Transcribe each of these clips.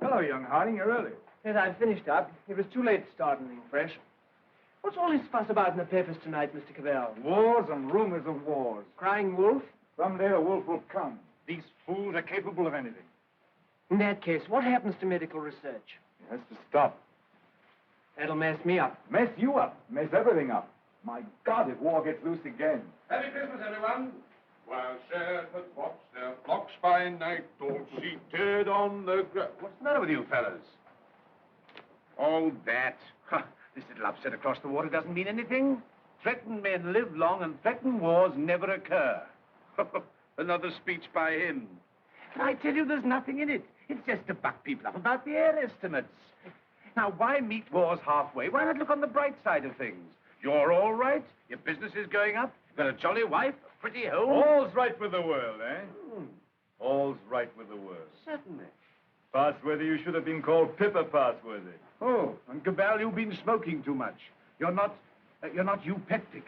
Hello, young Harding. You're early. Yes, I've finished up. It was too late to start anything fresh. What's all this fuss about in the papers tonight, Mr. Cabal? Wars and rumors of wars. Crying wolf? Someday a wolf will come. These fools are capable of anything. In that case, what happens to medical research? It has to stop. That'll mess me up. Mess you up. Mess everything up. My God, if war gets loose again. Happy Christmas, everyone. While shepherds watch their flocks by night, all seated on the ground. What's the matter with you fellas? All that. This little upset across the water doesn't mean anything. Threatened men live long and threatened wars never occur. Another speech by him. But I tell you, there's nothing in it. It's just to buck people up about the air estimates. Now, why meet wars halfway? Why not look on the bright side of things? You're all right. Your business is going up. You've got a jolly wife, a pretty home. All's right with the world, eh? All's right with the world. Certainly. Passworthy, you should have been called Pippa Passworthy. Oh, and Cabal, you've been smoking too much. You're not eupeptic.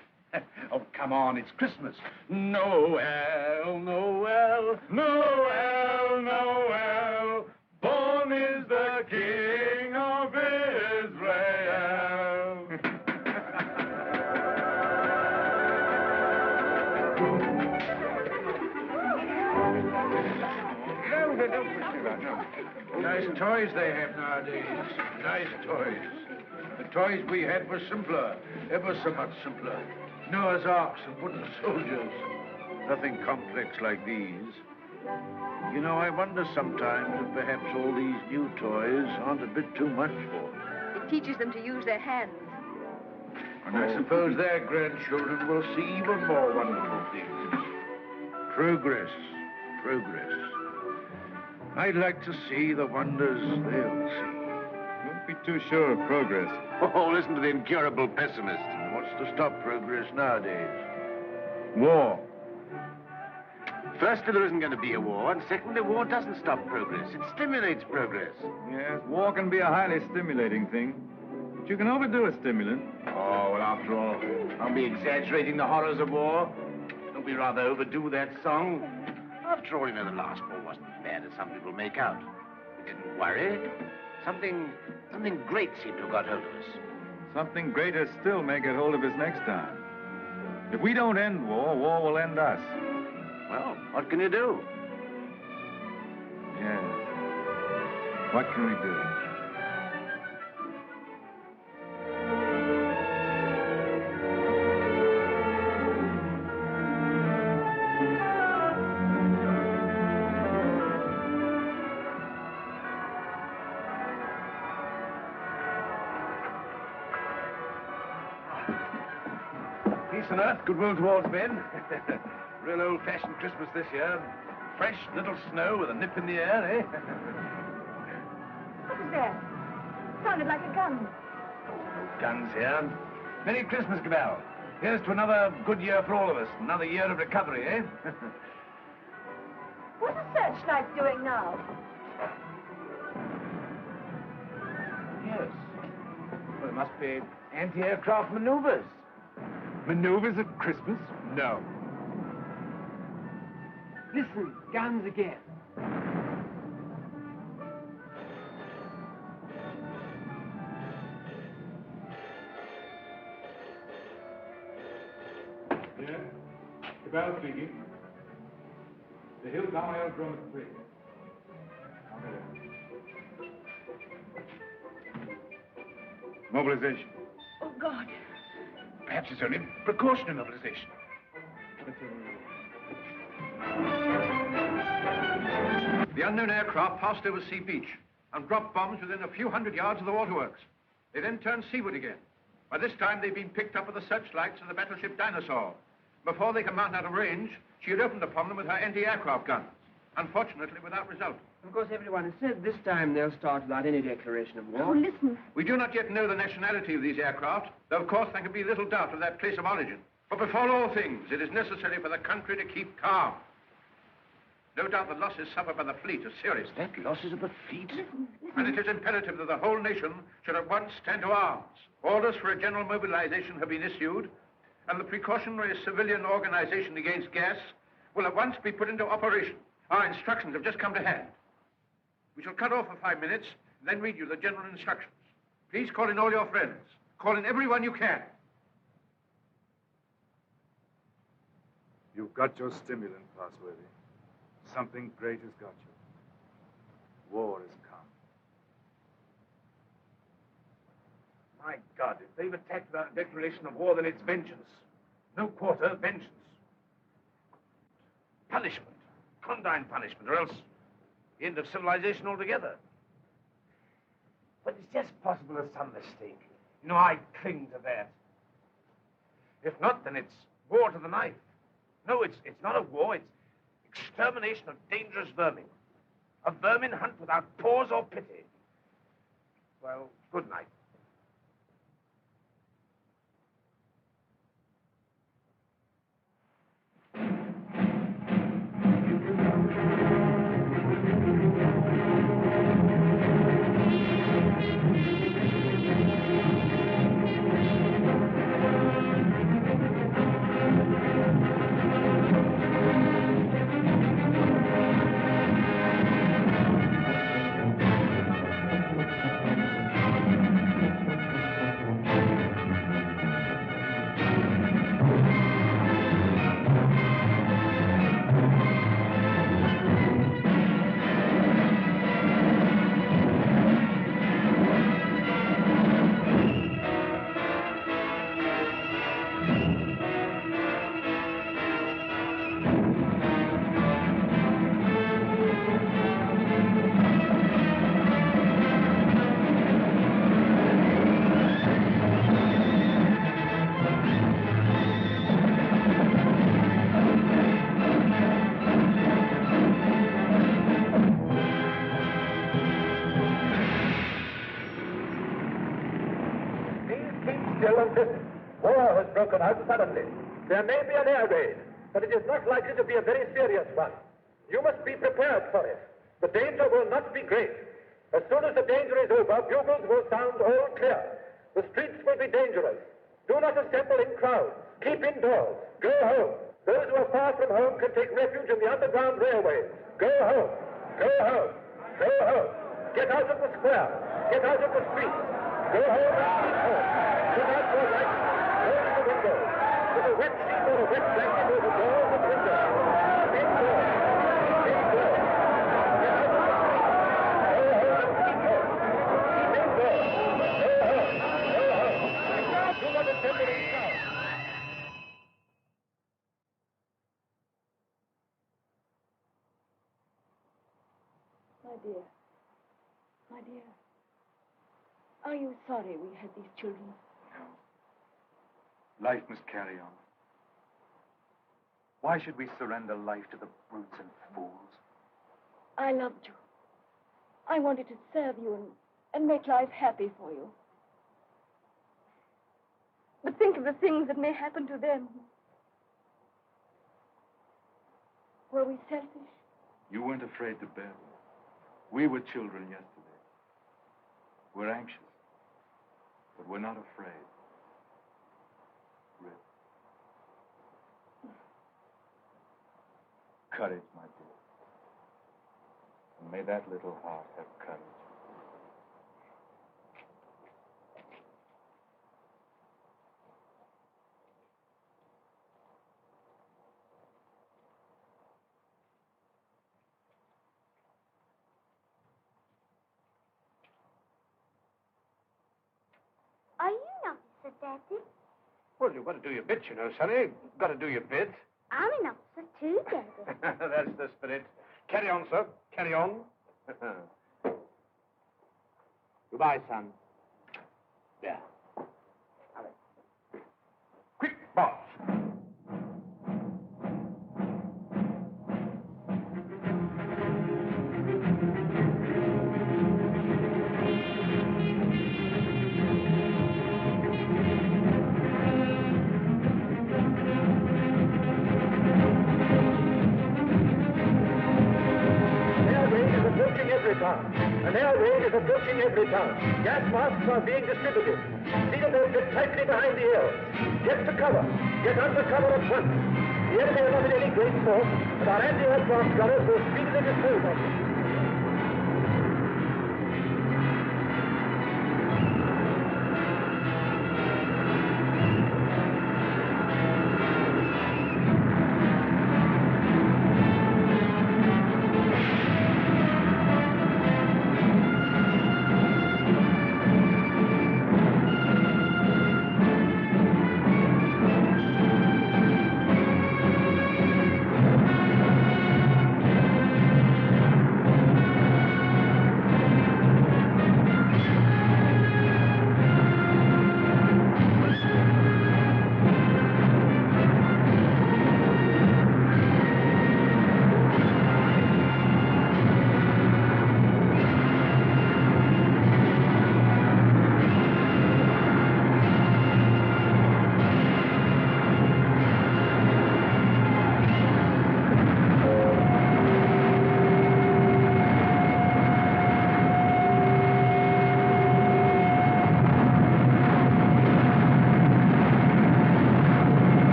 Oh, come on, it's Christmas. Noel, Noel, Noel, Noel. Born is the King of Israel. Nice toys they have nowadays. Nice toys. The toys we had were simpler, ever so much simpler. Noah's Arks and wooden soldiers. Nothing complex like these. You know, I wonder sometimes if perhaps all these new toys aren't a bit too much for them. It teaches them to use their hands. And I suppose their grandchildren will see even more wonderful things. Progress, progress. I'd like to see the wonders they'll see. Don't be too sure of progress. Oh, listen to the incurable pessimist. What's to stop progress nowadays? War. Firstly, there isn't going to be a war, and secondly, war doesn't stop progress. It stimulates progress. Yes, war can be a highly stimulating thing. But you can overdo a stimulant. Oh, well, after all, aren't we exaggerating the horrors of war? Don't we rather overdo that song? After all, you know, the last war wasn't as bad as some people make out. We didn't worry. Something great seemed to have got hold of us. Something greater still may get hold of us next time. If we don't end war, war will end us. Well, what can you do? Yes. What can we do? Peace on earth, goodwill towards men. Real old-fashioned Christmas this year. Fresh little snow with a nip in the air, eh? What was that? Sounded like a gun. Guns here. Merry Christmas, Cabal. Here's to another good year for all of us. Another year of recovery, eh? What are searchlights doing now? Yes. Well, it must be anti-aircraft maneuvers. Maneuvers at Christmas? No. Listen, guns again. Yeah. Cabal speaking. The Hill Tower aerodrome is free. Mobilization. Oh, God. Perhaps it's only precautionary mobilization. The unknown aircraft passed over Sea Beach and dropped bombs within a few hundred yards of the waterworks. They then turned seaward again. By this time, they'd been picked up with the searchlights of the battleship Dinosaur. Before they could mount out of range, she had opened upon them with her anti-aircraft guns. Unfortunately, without result. Of course, everyone has said this time they'll start without any declaration of war. Oh, listen. We do not yet know the nationality of these aircraft, though of course there can be little doubt of their place of origin. But before all things, it is necessary for the country to keep calm. No doubt the losses suffered by the fleet are serious. That losses of the fleet? And it is imperative that the whole nation should at once stand to arms. Orders for a general mobilization have been issued, and the precautionary civilian organization against gas will at once be put into operation. Our instructions have just come to hand. We shall cut off for 5 minutes, and then read you the general instructions. Please call in all your friends. Call in everyone you can. You've got your stimulant, Passworthy. Something great has got you. War has come. My God, if they've attacked without a declaration of war, then it's vengeance. No quarter, vengeance. Punishment. Condign punishment, or else the end of civilization altogether. But it's just possible there's some mistake. You know, I cling to that. If not, then it's war to the knife. No, it's not a war, it's extermination of dangerous vermin. A vermin hunt without pause or pity. Well, good night. Broken out suddenly. There may be an air raid, but it is not likely to be a very serious one. You must be prepared for it. The danger will not be great. As soon as the danger is over, bugles will sound all clear. The streets will be dangerous. Do not assemble in crowds. Keep indoors. Go home. Those who are far from home can take refuge in the underground railways. Go home. Go home. Go home. Get out of the square. Get out of the streets. Go home and keep home. Put out your lights. With a wet sheet or a wet blanket over doors and windows. Indoors. Indoors. Get out of the street. Go home and keep home. Keep indoors. Go home. Go home. Do not assemble in crowds. My dear, are you sorry we had these children? Life must carry on. Why should we surrender life to the brutes and fools? I loved you. I wanted to serve you and make life happy for you. But think of the things that may happen to them. Were we selfish? You weren't afraid to bear them. We were children yesterday. We're anxious, but we're not afraid. Courage, my dear. And may that little heart have courage. Are you an officer, Daddy? Well, you've got to do your bit, you know, Sonny. You've got to do your bit. I'm an officer too, Daddy. That's the spirit. Carry on, sir. Carry on. Goodbye, son. There. Hurry. Quick, boss. An air raid is approaching every town. Gas masks are being distributed. See that they fit tightly behind the ears. Get to cover. Get under cover at once. The enemy are not in any great force, and our anti-aircraft gunners will speedily dispose of them.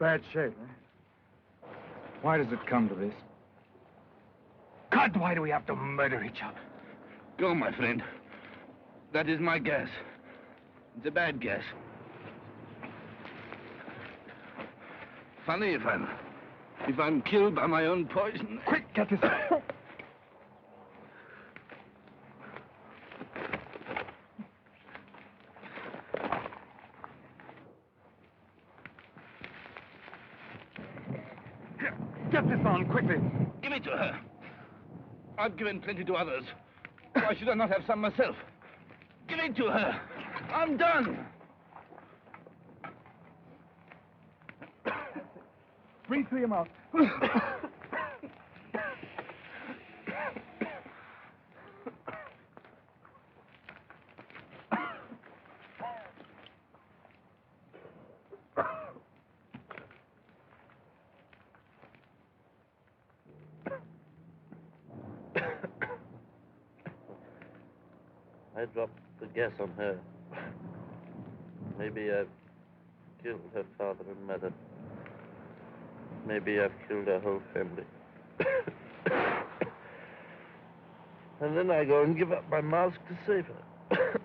Bad shape, eh? Why does it come to this? God, why do we have to murder each other? Go, my friend. That is my guess. It's a bad guess. Funny if I'm killed by my own poison. Quick, get this. Get this on, quickly. Give it to her. I've given plenty to others. Why should I not have some myself? Give it to her. I'm done. Breathe through your mouth. I dropped the guess on her. Maybe I've killed her father and mother. Maybe I've killed her whole family. And then I go and give up my mask to save her.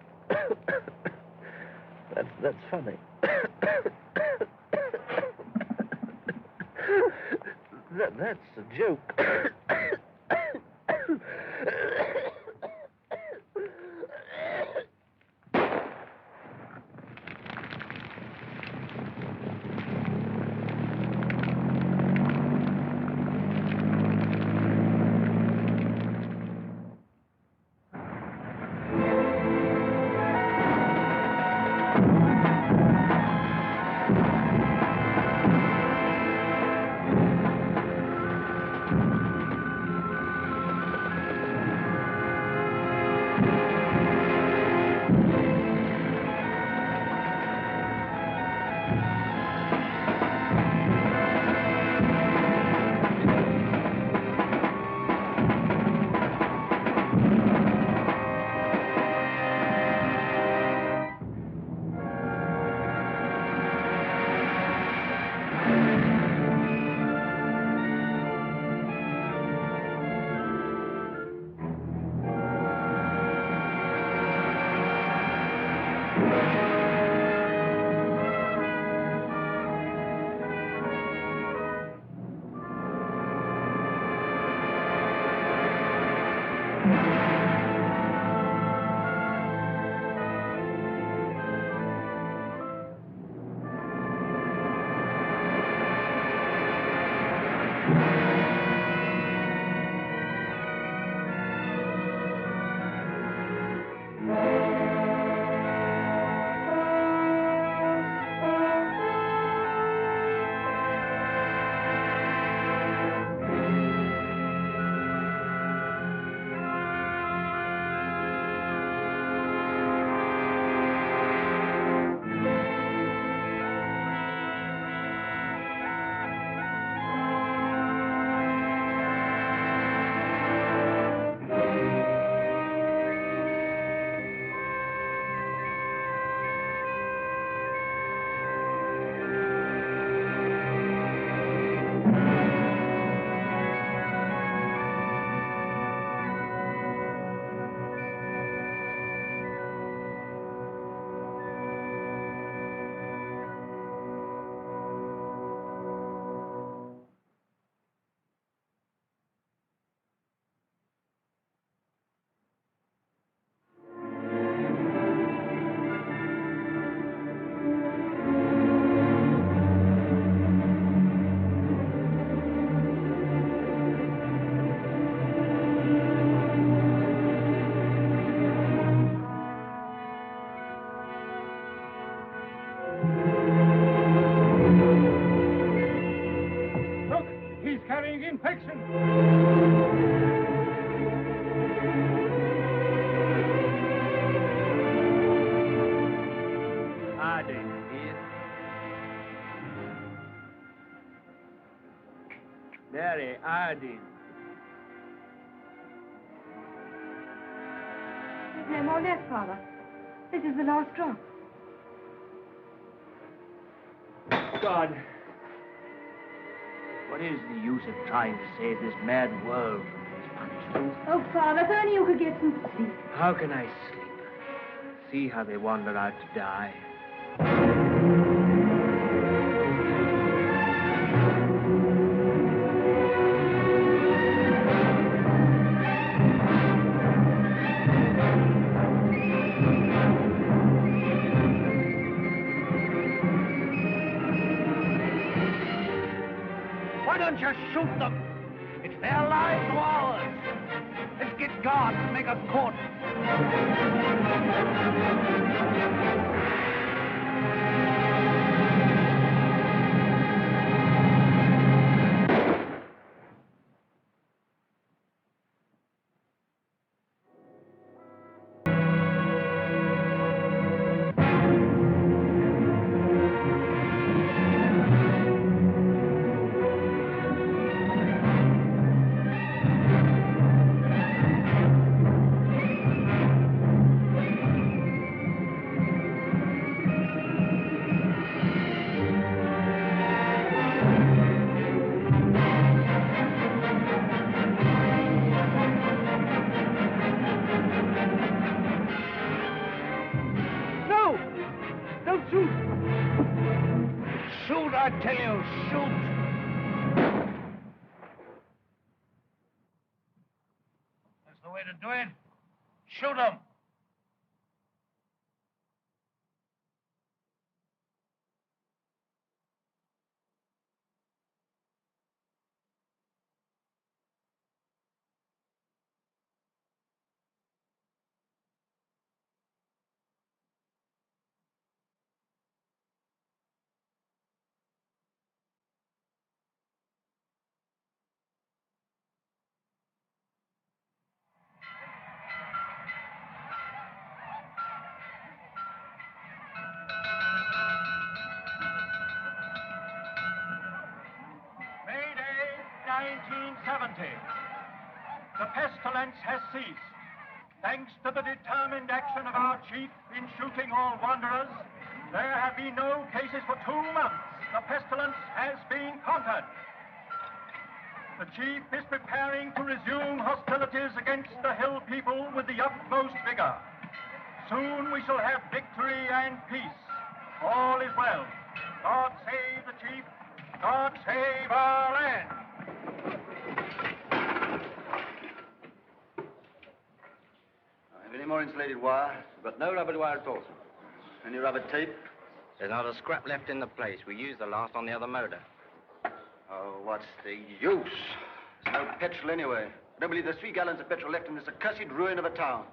That's funny. That's a joke. infection. Harding, here. Mary, Harding. There's no more left, Father. This is the last drop. God, What is the use of trying to save this mad world from these punishments? Oh, Father, if only you could get some sleep. How can I sleep? See how they wander out to die. Why don't you shoot them? It's their lives or ours. Let's get guards and make a court. I tell you, shoot! That's the way to do it. Shoot 'em! The pestilence has ceased. Thanks to the determined action of our chief in shooting all wanderers, there have been no cases for 2 months. The pestilence has been conquered. The chief is preparing to resume hostilities against the hill people with the utmost vigor. Soon we shall have victory and peace. All is well. God save the chief. God save our land. Any more insulated wire? We've got no rubber wire at all. Any rubber tape? There's not a scrap left in the place. We used the last on the other motor. Oh, what's the use? There's no petrol anyway. I don't believe there's 3 gallons of petrol left in this accursed ruin of a town.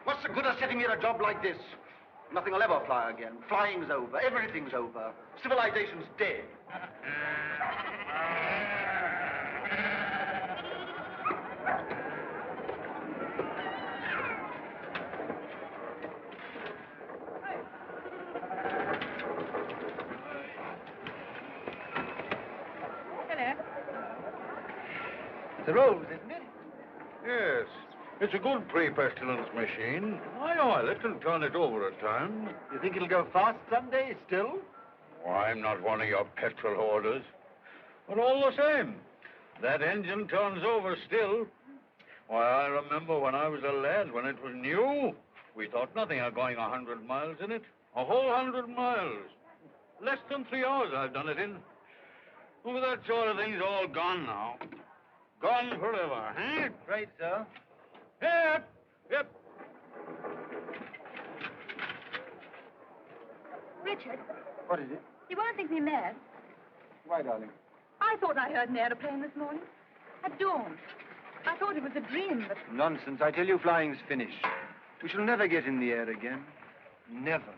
What's the good of setting here a job like this? Nothing will ever fly again. Flying's over. Everything's over. Civilization's dead. The rose, isn't it? Yes. It's a good pre-pestilence machine. I oil it and turn it over at times. You think it'll go fast someday still? Oh, I'm not one of your petrol hoarders. But all the same, that engine turns over still. Why, I remember when I was a lad, when it was new, we thought nothing of going 100 miles in it. A whole 100 miles. Less than 3 hours I've done it in. Well, that sort of thing's all gone now. Gone forever, eh? Right, sir. Yep, yep. Richard, What is it? you won't think me mad. Why, darling? I thought I heard an aeroplane this morning. At dawn. I thought it was a dream, but... Nonsense. I tell you, flying's finished. We shall never get in the air again. Never.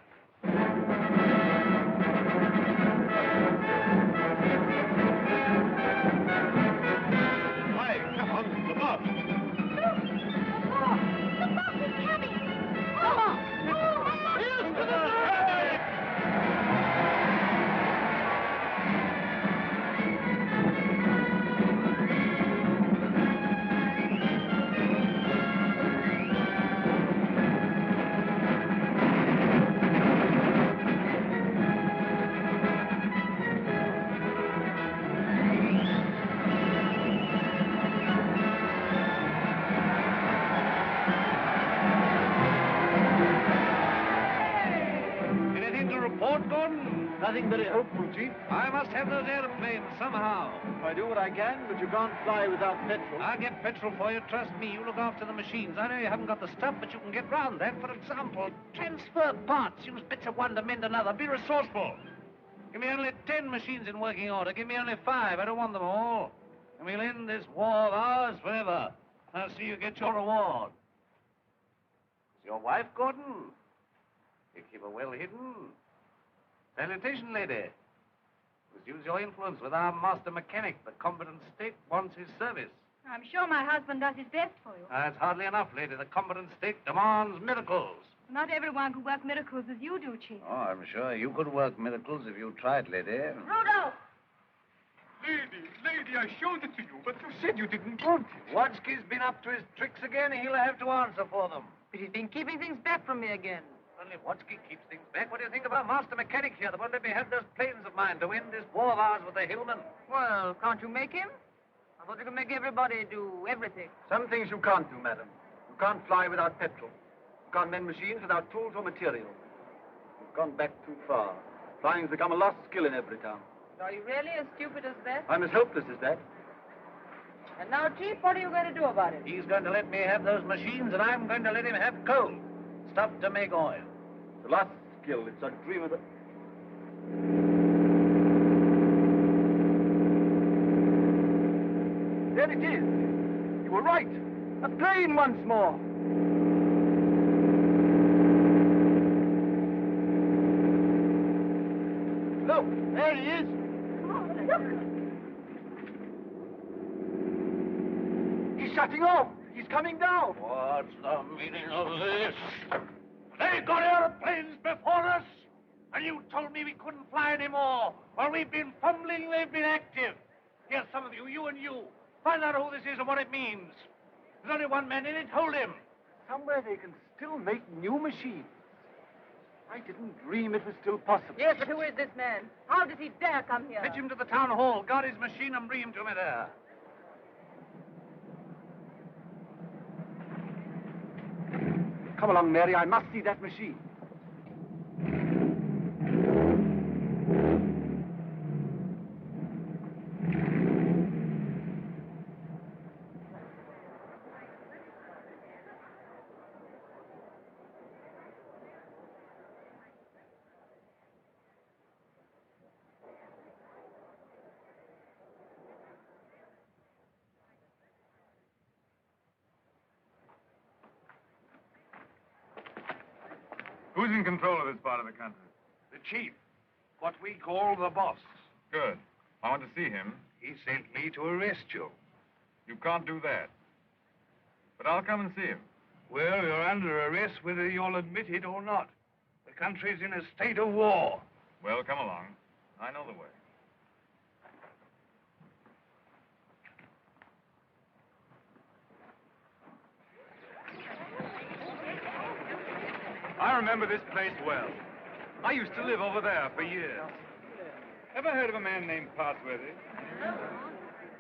about, Gordon? Nothing very hopeful, Chief. I must have those airplanes somehow. I do what I can, but you can't fly without petrol. I'll get petrol for you. Trust me. You look after the machines. I know you haven't got the stuff, but you can get round that. For example, transfer parts. Use bits of one to mend another. Be resourceful. Give me only 10 machines in working order. Give me only 5. I don't want them all. And we'll end this war of ours forever. I'll see you get your reward. Is your wife, Gordon? You keep her well hidden. Salutation, lady. Must use your influence with our master mechanic. The competent state wants his service. I'm sure my husband does his best for you. That's hardly enough, lady. The competent state demands miracles. Not everyone could work miracles as you do, Chief. Oh, I'm sure you could work miracles if you tried, lady. Rudolf! Lady, I showed it to you, but you said you didn't want it. Watsky's been up to his tricks again. He'll have to answer for them. But he's been keeping things back from me again. Only Watsky keeps things back. What do you think of our master mechanic here that won't let me have those planes of mine to end this war of ours with the hillmen? Well, can't you make him? I thought you could make everybody do everything. Some things you can't do, madam. You can't fly without petrol. You can't mend machines without tools or material. You've gone back too far. Flying's become a lost skill in every town. Are you really as stupid as that? I'm as helpless as that. And now, Chief, what are you going to do about it? He's going to let me have those machines, and I'm going to let him have coal. Stuff to make oil. The lost skill, it's a dream of the... There it is. You were right. A plane once more. Look, there he is. He's shutting off. He's coming down. What's the meaning of this? They got airplanes before us, and you told me we couldn't fly anymore. While we've been fumbling, they've been active. Here, some of you, you and you, find out who this is and what it means. There's only one man in it. Hold him. Somewhere they can still make new machines. I didn't dream it was still possible. Yes, but who is this man? How does he dare come here? Fetch him to the town hall. Guard his machine and bring him to me there. Come along, Mary. I must see that machine. Who's in control of this part of the country? The chief. What we call the boss. Good. I want to see him. He sent me to arrest you. You can't do that. But I'll come and see him. Well, you're under arrest whether you'll admit it or not. The country's in a state of war. Well, come along. I know the way. I remember this place well. I used to live over there for years. Ever heard of a man named Passworthy?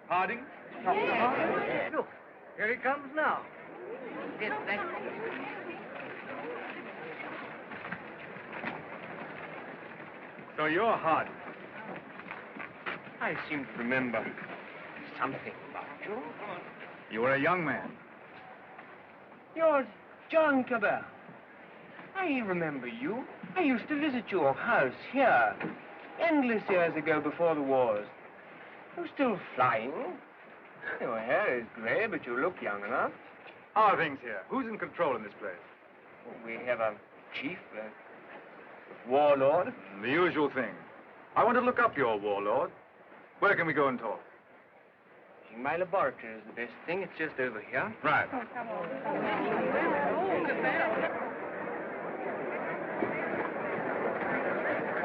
Harding? Look, here he comes now. Yes, thank you. So you're Harding. I seem to remember something about you. You were a young man. You're John Cabal. I remember you. I used to visit your house here, endless years ago before the wars. You're still flying. Your hair is gray, but you look young enough. How are things here? Who's in control in this place? We have a chief, a warlord. The usual thing. I want to look up your warlord. Where can we go and talk? In my laboratory is the best thing. It's just over here. Right. Oh, come on.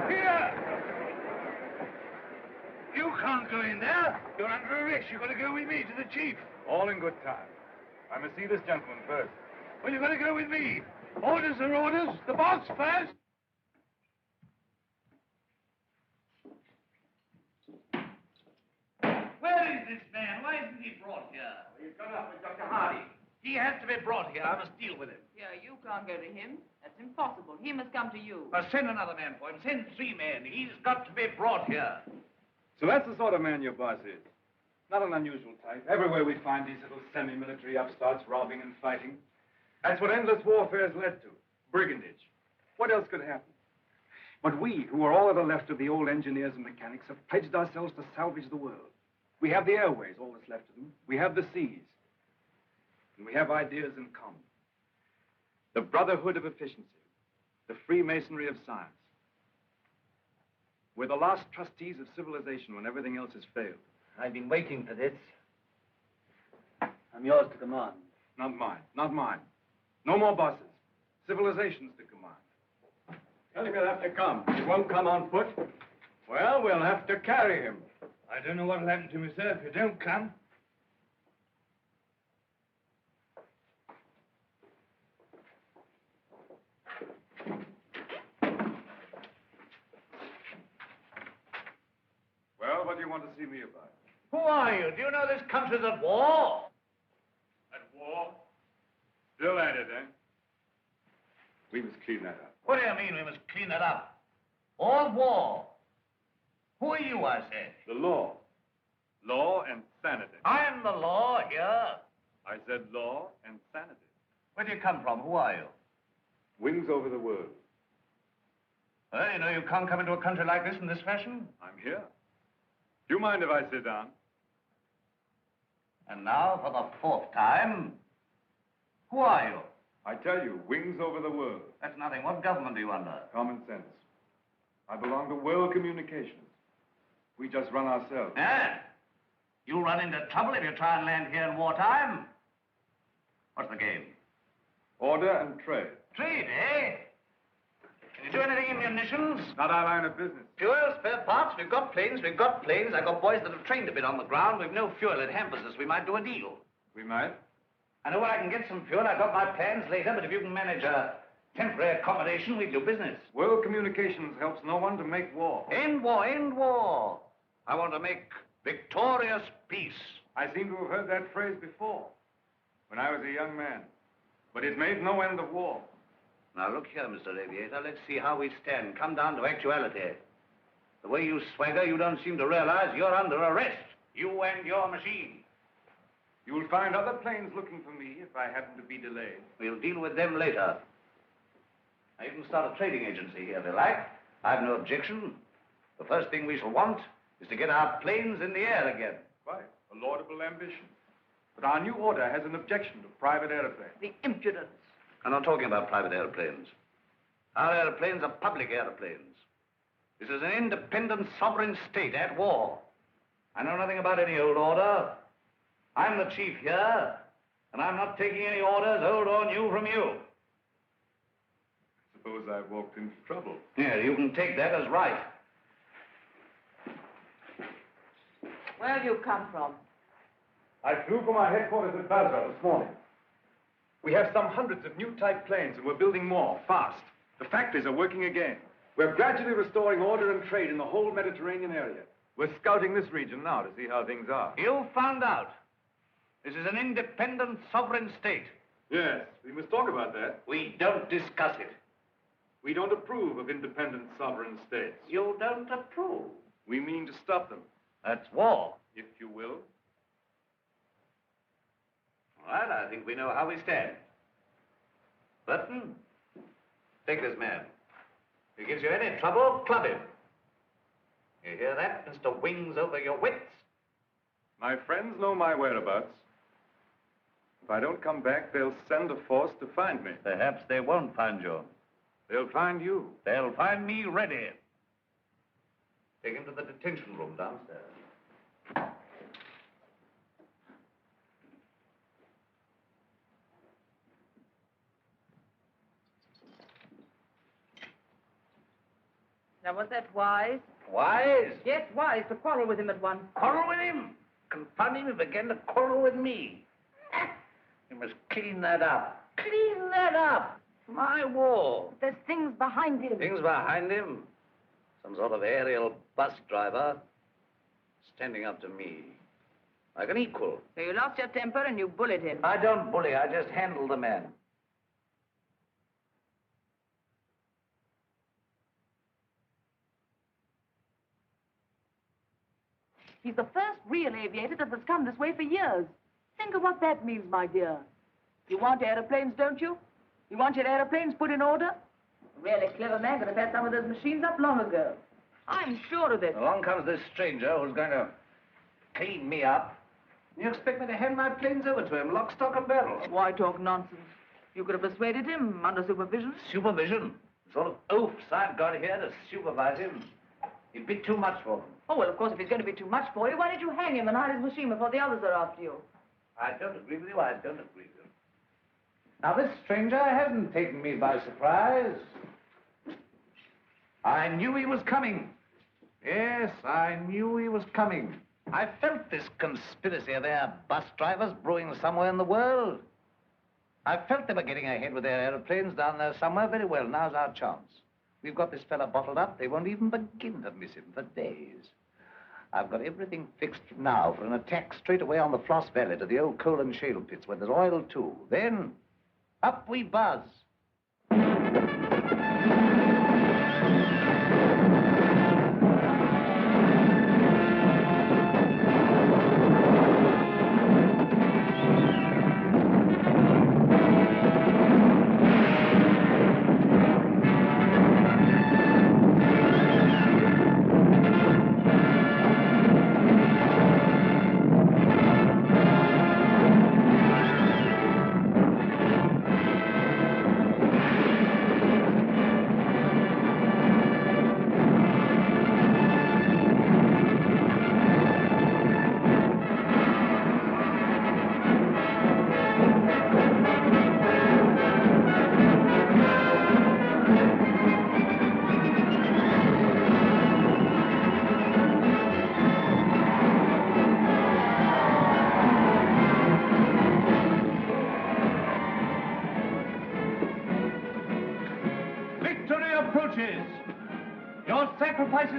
Here! You can't go in there. You're under arrest. You've got to go with me to the chief. All in good time. I must see this gentleman first. Well, you've got to go with me. Orders are orders. The boss first. Where is this man? Why isn't he brought here? He's gone up with Dr. Hardy. He has to be brought here. I must deal with him. Yeah, you can't go to him. That's impossible. He must come to you. Send another man for him. Send 3 men. He's got to be brought here. So that's the sort of man your boss is. Not an unusual type. Everywhere we find these little semi-military upstarts robbing and fighting. That's what endless warfare has led to. Brigandage. What else could happen? But we, who are all that are left of the old engineers and mechanics, have pledged ourselves to salvage the world. We have the airways, all that's left of them. We have the seas. And we have ideas in common. The brotherhood of efficiency. The Freemasonry of science. We're the last trustees of civilization when everything else has failed. I've been waiting for this. I'm yours to command. Not mine. Not mine. No more bosses. Civilization's to command. Tell him he'll have to come. He won't come on foot. Well, we'll have to carry him. I don't know what'll happen to me, sir, if you don't come. Well, what do you want to see me about? Who are you? Do you know this country's at war? At war? Still at it, eh? We must clean that up. What do you mean we must clean it up? All war. Who are you, I said? The law. Law and sanity. I'm the law here. I said law and sanity. Where do you come from? Who are you? Wings over the world. Well, you know you can't come into a country like this in this fashion. I'm here. Do you mind if I sit down? And now, for the 4th time, who are you? I tell you, wings over the world. That's nothing. What government are you under? Common sense. I belong to World Communications. We just run ourselves. Yeah? You'll run into trouble if you try and land here in wartime. What's the game? Order and trade. Trade, eh? Can you do anything in munitions? Not our line of business. Fuel, spare parts, we've got planes. I've got boys that have trained a bit on the ground. We've no fuel. It hampers us. We might do a deal. We might? I know where I can get some fuel. I've got my plans later, but if you can manage a temporary accommodation, we do business. World Communications helps no one to make war. End war, end war. I want to make victorious peace. I seem to have heard that phrase before, when I was a young man. But it made no end of war. Now, look here, Mr. Aviator. Let's see how we stand. Come down to actuality. The way you swagger, you don't seem to realize you're under arrest. You and your machine. You'll find other planes looking for me if I happen to be delayed. We'll deal with them later. Now, you can start a trading agency here if you like. I've no objection. The first thing we shall want is to get our planes in the air again. Quite. A laudable ambition. But our new order has an objection to private airplanes. The impudence. I'm not talking about private airplanes. Our airplanes are public airplanes. This is an independent sovereign state at war. I know nothing about any old order. I'm the chief here, and I'm not taking any orders, old or new, from you. Suppose I've walked into trouble. Yeah, you can take that as right. Where have you come from? I flew from our headquarters at Basra this morning. We have some hundreds of new type planes, and we're building more, fast. The factories are working again. We're gradually restoring order and trade in the whole Mediterranean area. We're scouting this region now to see how things are. You found out. This is an independent sovereign state. Yes, we must talk about that. We don't discuss it. We don't approve of independent sovereign states. You don't approve? We mean to stop them. That's war. If you will. All right, I think we know how we stand. Burton, take this man. If he gives you any trouble, club him. You hear that, Mr. Wings over your wits? My friends know my whereabouts. If I don't come back, they'll send a force to find me. Perhaps they won't find you. They'll find you. They'll find me ready. Take him to the detention room downstairs. Now, was that wise? Wise? Yes, wise, to quarrel with him at once. Quarrel with him? Confound him, he began to quarrel with me. You must clean that up. Clean that up. My war. There's things behind him. Things behind him? Some sort of aerial bus driver standing up to me. like an equal. So you lost your temper and you bullied him. I don't bully, I just handle the man. He's the first real aviator that has come this way for years. Think of what that means, my dear. You want aeroplanes, don't you? You want your aeroplanes put in order? A really clever man could have had some of those machines up long ago. I'm sure of it. Along comes this stranger who's going to clean me up. You expect me to hand my planes over to him, lock, stock, and barrel? Why talk nonsense? You could have persuaded him under supervision. Supervision? The sort of oafs I've got here to supervise him. He'd be too much for them. Oh, well, of course, if he's going to be too much for you, why don't you hang him and hide his machine before the others are after you? I don't agree with you, I don't agree with you. Now, this stranger hasn't taken me by surprise. I knew he was coming. Yes, I knew he was coming. I felt this conspiracy of their bus drivers brewing somewhere in the world. I felt they were getting ahead with their aeroplanes down there somewhere. Very well, now's our chance. We've got this fella bottled up. They won't even begin to miss him for days. I've got everything fixed now for an attack straight away on the Floss Valley to the old coal and shale pits where there's oil, too. Then, up we buzz.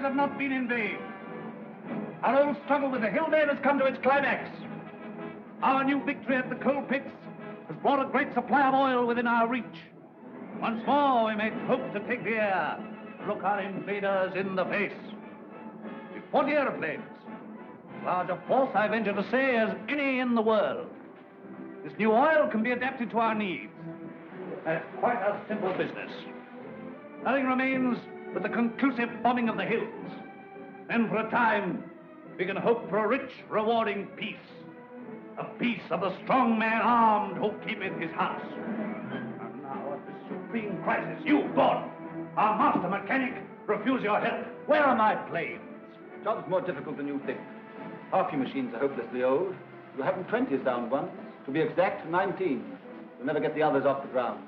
Have not been in vain. Our old struggle with the hillman has come to its climax. Our new victory at the coal pits has brought a great supply of oil within our reach. Once more, we may hope to take the air, look our invaders in the face. With 40 aeroplanes, as large a force, I venture to say, as any in the world. This new oil can be adapted to our needs. That's quite a simple business. Nothing remains but the conclusive bombing of the hills. Then for a time, we can hope for a rich, rewarding peace. A peace of the strong man armed who keepeth his house. And now at this supreme crisis, you, Gordon, our master mechanic, refuse your help. Where are my planes? The job's more difficult than you think. Half your machines are hopelessly old. You haven't 20 sound ones. To be exact, 19. You'll never get the others off the ground.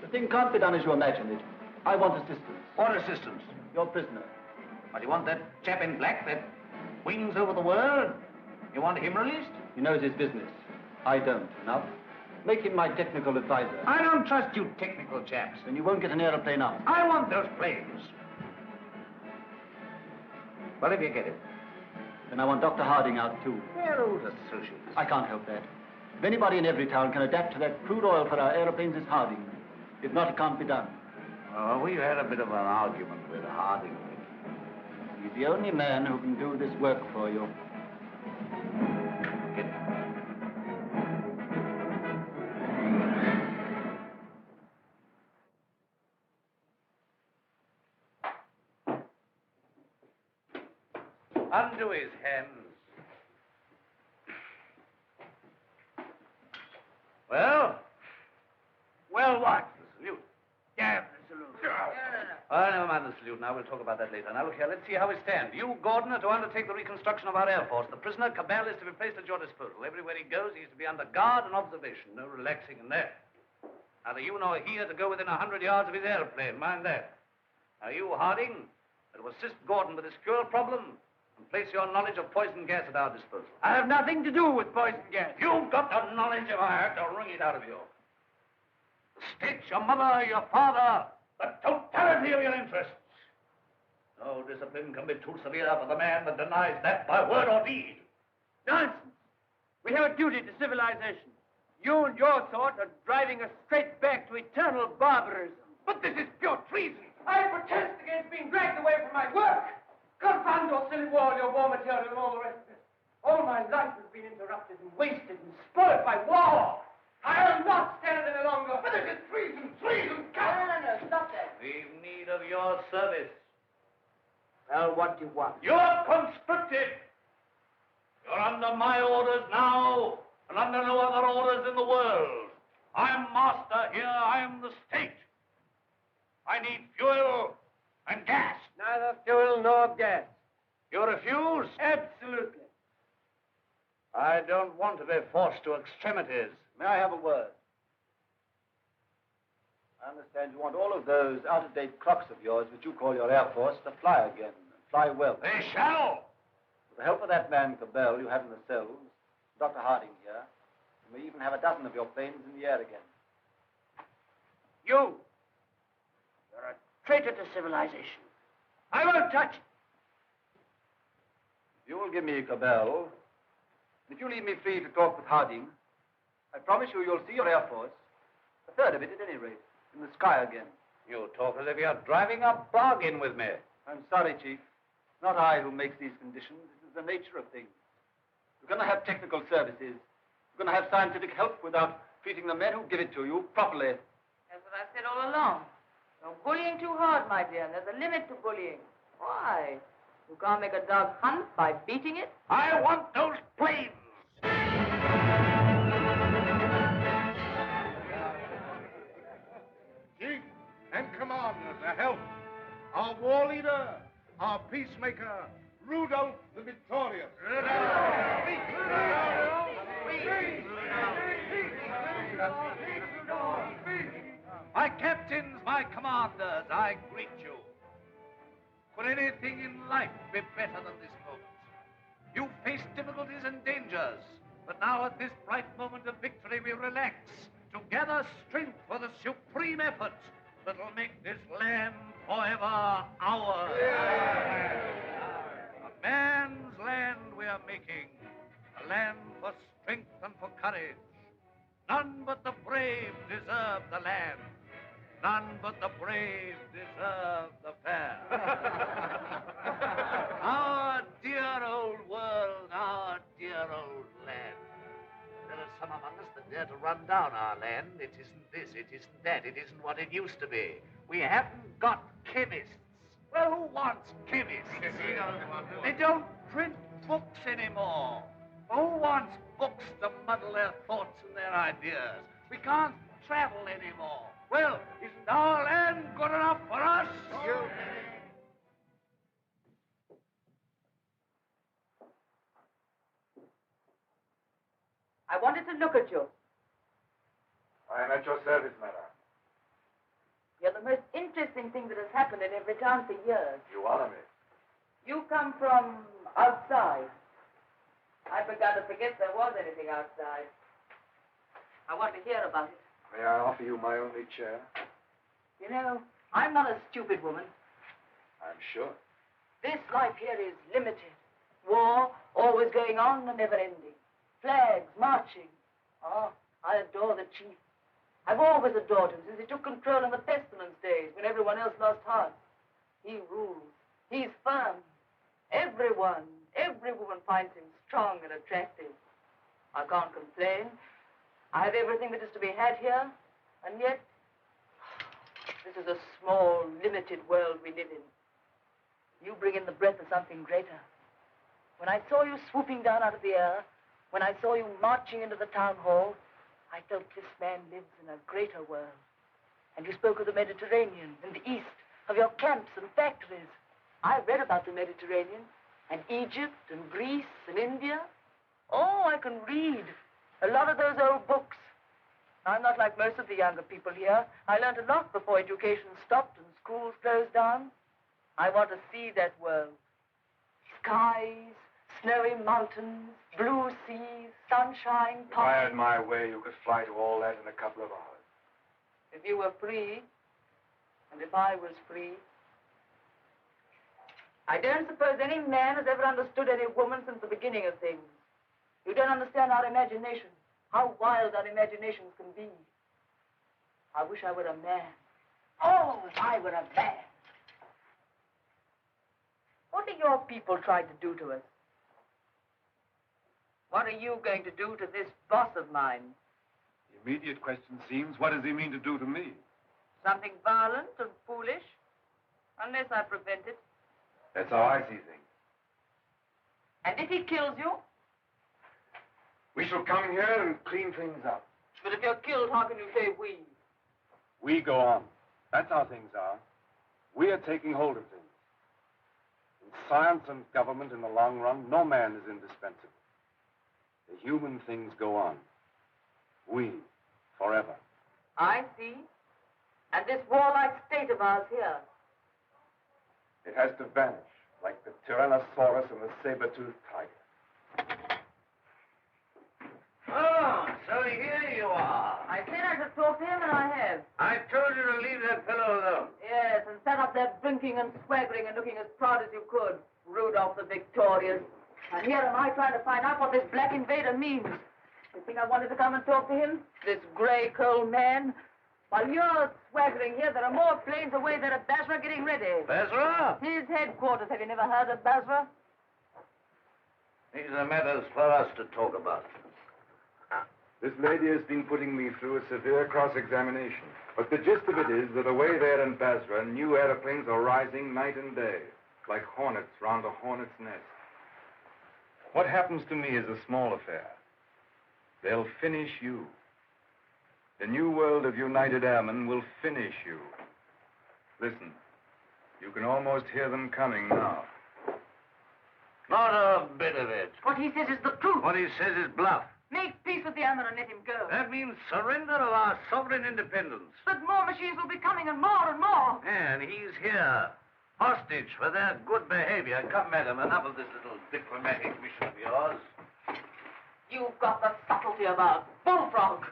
The thing can't be done as you imagine it. I want assistance. What assistance? Your prisoner. What, you want that chap in black that wings over the world? You want him released? He knows his business. I don't. Enough. Make him my technical advisor. I don't trust you technical chaps. Then you won't get an aeroplane out. I want those planes. Well, if you get it. Then I want Dr. Harding out, too. They're old associates. I can't help that. If anybody in every town can adapt to that crude oil for our aeroplanes, it's Harding. If not, it can't be done. Oh, we had a bit of an argument with Harding. He's the only man who can do this work for you. Get it. Undo his hands. Well? Well, what? The salute. Yeah, the salute. Oh, never mind the salute now. We'll talk about that later. Now, look here. Let's see how we stand. You, Gordon, are to undertake the reconstruction of our Air Force. The prisoner, Cabal, is to be placed at your disposal. Everywhere he goes, he's to be under guard and observation. No relaxing in there. Neither you nor he are to go within 100 yards of his airplane. Mind that. Now, you, Harding, are to assist Gordon with his fuel problem and place your knowledge of poison gas at our disposal. I have nothing to do with poison gas. You've got the knowledge if I have to wring it out of you. The state, your mother, your father, the totality of your interests. No discipline can be too severe for the man that denies that by word or deed. Nonsense. We have a duty to civilization. You and your sort are driving us straight back to eternal barbarism. But this is pure treason. I protest against being dragged away from my work. Confound your silly war, your war material, and all the rest of it. All my life has been interrupted and wasted and spoiled by war. I'll not stand it any longer. But this is treason, treason. No, stop that. We've need of your service. Well, what do you want? You're conscripted. You're under my orders now, and under no other orders in the world. I'm master here. I'm the state. I need fuel and gas. Neither fuel nor gas. You refuse? Absolutely. I don't want to be forced to extremities. May I have a word? I understand you want all of those out-of-date clocks of yours, which you call your Air Force, to fly again, and fly well. They shall! With the help of that man, Cabal, you have in the cells, Dr. Harding here, you may even have a dozen of your planes in the air again. You're a traitor to civilization. I won't touch it. If you will give me Cabal, if you leave me free to talk with Harding, I promise you'll see your Air Force, a third of it at any rate, in the sky again. You talk as if you're driving a bargain with me. I'm sorry, Chief. Not I who makes these conditions. This is the nature of things. You're going to have technical services. You're going to have scientific help without treating the men who give it to you properly. That's what I've said all along. You're bullying too hard, my dear. And there's a limit to bullying. Why? You can't make a dog hunt by beating it? I want those planes. Chief and Commander, to help. Our war leader, our peacemaker, Rudolf the Victorious. My captains, my commanders, I greet you. Could anything in life be better than this moment? You faced difficulties and dangers, but now at this bright moment of victory we relax to gather strength for the supreme effort that'll make this land forever ours. A man's land we are making, a land for strength and for courage. None but the brave deserve the land. None but the brave deserve the fair. Our dear old world, our dear old land. There are some among us that dare to run down our land. It isn't this, it isn't that, it isn't what it used to be. We haven't got chemists. Well, who wants chemists? They don't print books anymore. Who wants books to muddle their thoughts and their ideas? We can't travel anymore. Well, isn't our land good enough for us? I wanted to look at you. I am at your service, madam. You're the most interesting thing that has happened in every town for years. You honor me. You come from outside. I began to forget there was anything outside. I want to hear about it. May I offer you my only chair? You know, I'm not a stupid woman. I'm sure. This life here is limited. War, always going on and never ending. Flags, marching. Oh, I adore the chief. I've always adored him since he took control in the pestilence days when everyone else lost heart. He rules. He's firm. Every woman finds him strong and attractive. I can't complain. I have everything that is to be had here, and yet this is a small, limited world we live in. You bring in the breath of something greater. When I saw you swooping down out of the air, when I saw you marching into the town hall, I felt this man lives in a greater world. And you spoke of the Mediterranean and the East, of your camps and factories. I read about the Mediterranean and Egypt and Greece and India. Oh, I can read a lot of those old books. I'm not like most of the younger people here. I learned a lot before education stopped and schools closed down. I want to see that world. Skies, snowy mountains, blue seas, sunshine, If I had my way, you could fly to all that in a couple of hours. If you were free, and if I was free. I don't suppose any man has ever understood any woman since the beginning of things. You don't understand our imagination, how wild our imaginations can be. I wish I were a man. Oh, if I were a man. What are your people trying to do to us? What are you going to do to this boss of mine? The immediate question seems, what does he mean to do to me? Something violent and foolish? Unless I prevent it. That's how I see things. And if he kills you? We shall come here and clean things up. But if you're killed, how can you say we? We go on. That's how things are. We are taking hold of things. In science and government, in the long run, no man is indispensable. The human things go on. We, forever. I see. And this warlike state of ours here. It has to vanish, like the Tyrannosaurus and the saber-toothed tiger. Oh, so here you are. I said I should talk to him, and I have. I told you to leave that fellow alone. Yes, and set up there drinking and swaggering and looking as proud as you could. Rudolf the Victorious. And here am I trying to find out what this black invader means. You think I wanted to come and talk to him? This gray, cold man? While you're swaggering here, there are more planes away there at Basra getting ready. Basra? His headquarters. Have you never heard of Basra? These are matters for us to talk about. This lady has been putting me through a severe cross-examination. But the gist of it is that away there in Basra, new airplanes are rising night and day, like hornets round a hornet's nest. What happens to me is a small affair. They'll finish you. The new world of United Airmen will finish you. Listen, you can almost hear them coming now. Not a bit of it. What he says is the truth. What he says is bluff. Make peace with the airmen and let him go. That means surrender of our sovereign independence. But more machines will be coming, and more and more. And he's here, hostage for their good behavior. Come, madam, enough of this little diplomatic mission of yours. You've got the subtlety of a bullfrog.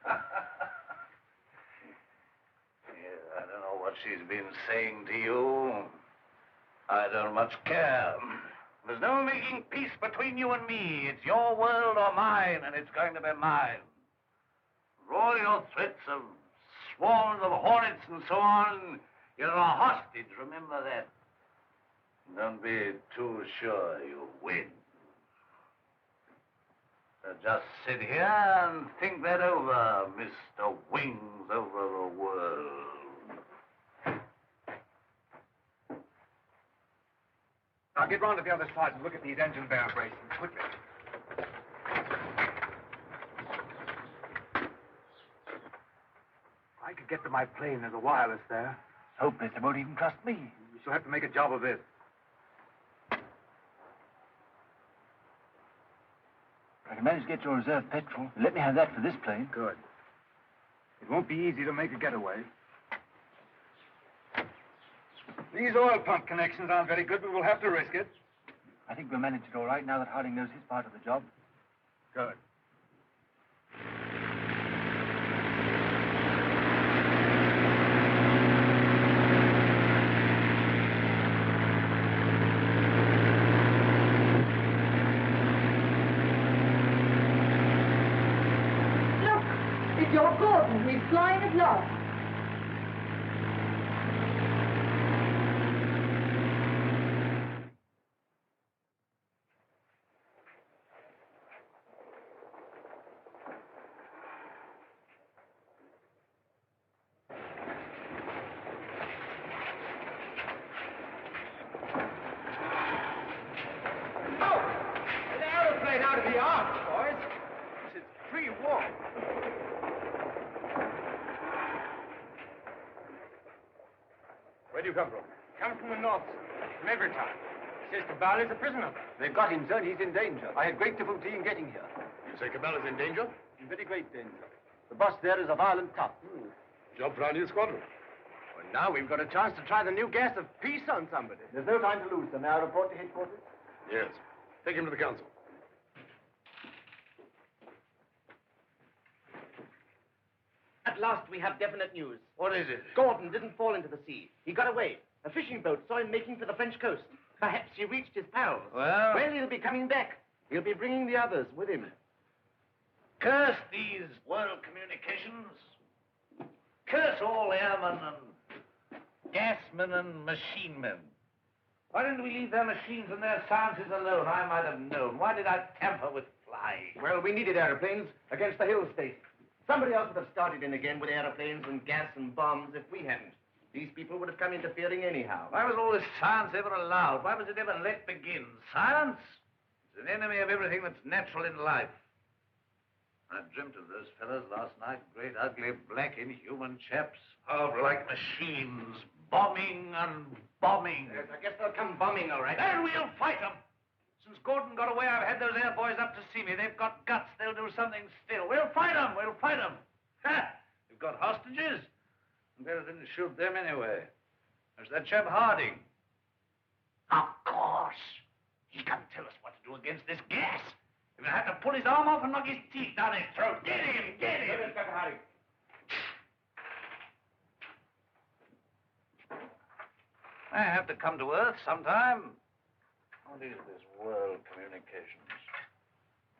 Yeah, I don't know what she's been saying to you. I don't much care. There's no making peace between you and me. It's your world or mine, and it's going to be mine. For all your threats of swarms of hornets and so on, you're a hostage, remember that. Don't be too sure you win. So just sit here and think that over, Mr. Wings over the world. Now get round to the other side and look at these engine bear braces, quickly. I could get to my plane. There's a wireless there. Hopeless. They won't even trust me. We shall have to make a job of this. I can manage to get your reserve petrol. Let me have that for this plane. Good. It won't be easy to make a getaway. These oil pump connections aren't very good, but we'll have to risk it. I think we'll manage it all right now that Harding knows his part of the job. Good. Look, it's your Gordon. He's flying at last. Where do you come from? Come from the north, from every time. Says Cabal is a prisoner. They've got him, sir, and he's in danger. I had great difficulty in getting here. You say Cabal is in danger? In very great danger. The boss there is a violent tough. Job for our new squadron. Well, now we've got a chance to try the new gas of peace on somebody. There's no time to lose, sir. May I report to headquarters? Yes. Take him to the council. At last we have definite news. What is it? Gordon didn't fall into the sea. He got away. A fishing boat saw him making for the French coast. Perhaps he reached his pals. Well, he'll be coming back. He'll be bringing the others with him. Curse these world communications. Curse all airmen and gasmen and machine men. Why didn't we leave their machines and their sciences alone? I might have known. Why did I tamper with flying? Well, we needed aeroplanes against the hill state. Somebody else would have started in again with aeroplanes and gas and bombs if we hadn't. These people would have come interfering anyhow. Why was all this science ever allowed? Why was it ever let begin? Science is an enemy of everything that's natural in life. I dreamt of those fellows last night, great, ugly, black, inhuman chaps, powerful like machines, bombing and bombing. Yes, I guess they'll come bombing, all right. And we'll fight them. Since Gordon got away, I've had those air boys up to see me. They've got guts. They'll do something still. We'll fight them. We'll fight them. Ha! We've got hostages. And better didn't shoot them anyway. There's that chap Harding. Of course. He can tell us what to do against this gas. We're going to have to pull his arm off and knock his teeth down his throat. Get him! Get him! Let us get Harding. I have to come to Earth sometime. What is this world communications?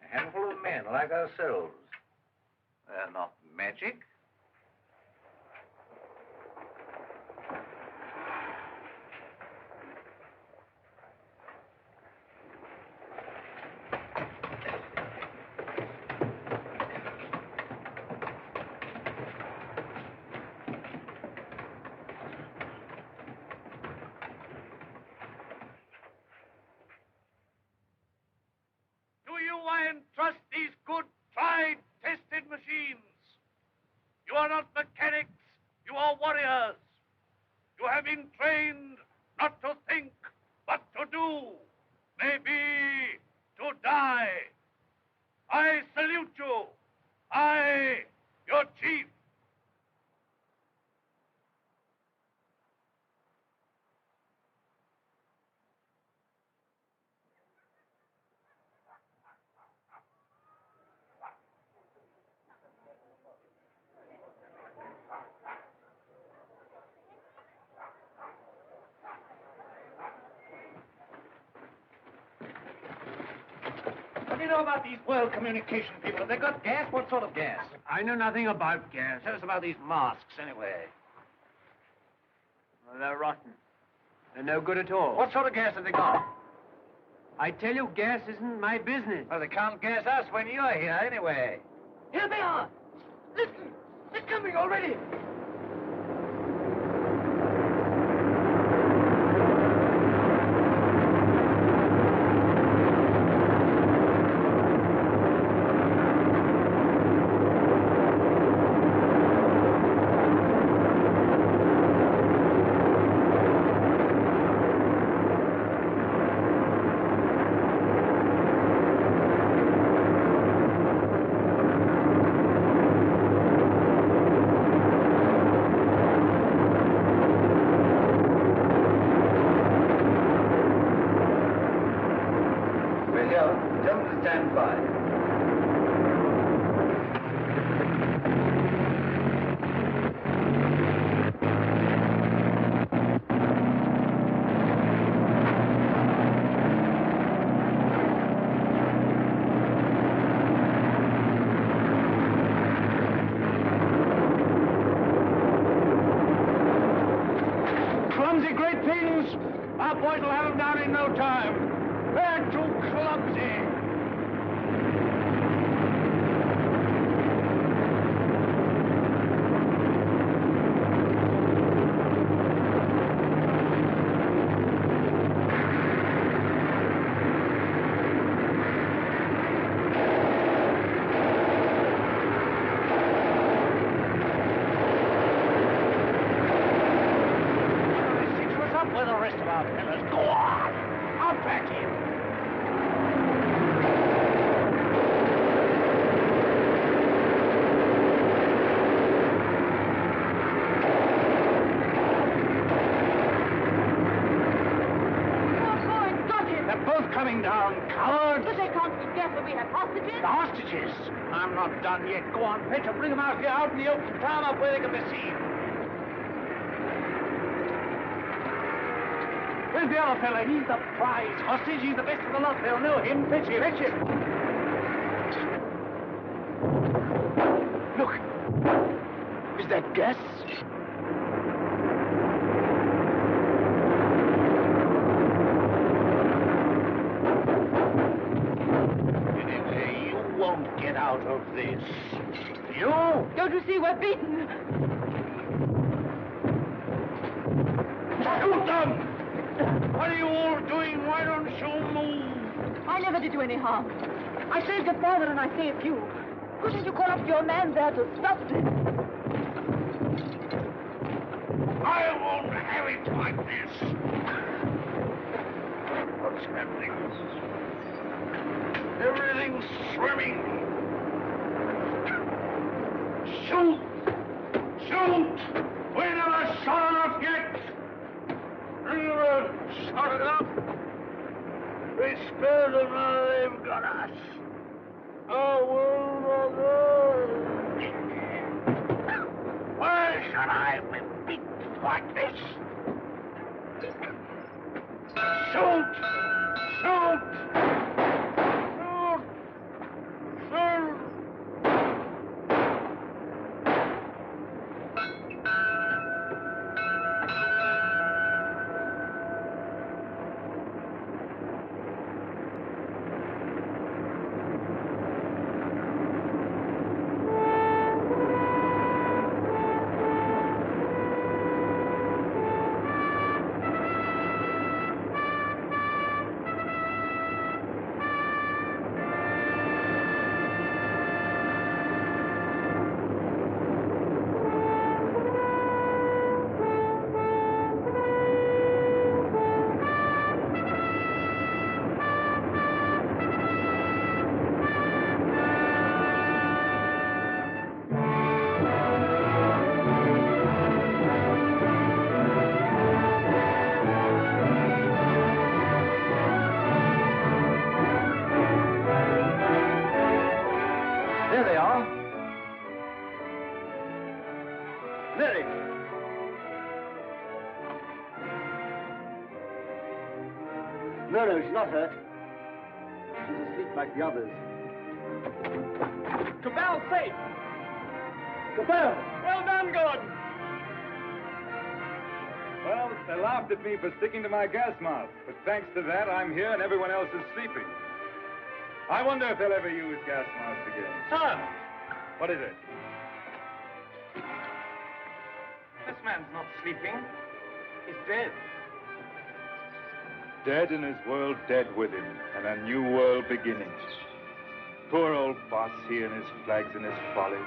A handful of men like ourselves. They're not magic. Trust these good, tried, tested machines. You are not mechanics, you are warriors. You have been trained not to think, but to do. Maybe to die. I salute you. I, your chief. What do you know about these world communication people? Have they got gas? What sort of gas? I know nothing about gas. Tell us about these masks, anyway. Well, they're rotten. They're no good at all. What sort of gas have they got? I tell you, gas isn't my business. Well, they can't gas us when you're here, anyway. Here they are. Listen, they're coming already. Done yet. Go on, Petra, bring them out here, out in the open, tie them up where they can be seen. Where's the other fella? He's the prize hostage. He's the best of the lot. They'll know him. Fetch him. Fetch him. Look. Is that gas? Anyway, you won't get out of this. You? Don't you see we're beaten? Shoot them! What are you all doing? Why don't you move? I never did you any harm. I saved your father and I saved you. Couldn't you call up your man there to stop this? I won't have it like this. What's happening? Everything's swimming. Shoot! Shoot! We never shot enough yet. We never shot enough. They spared them, now they've got us. Oh, why should I be beaten like this? Shoot! Shoot! Shoot! Shoot! No, she's not hurt. She's asleep like the others. Cabal safe! Cabal! Well done, Gordon! Well, they laughed at me for sticking to my gas mask, but thanks to that, I'm here and everyone else is sleeping. I wonder if they'll ever use gas masks again. Sir! What is it? This man's not sleeping. He's dead. Dead and his world dead with him, and a new world beginning. Poor old boss, he and his flags and his folly.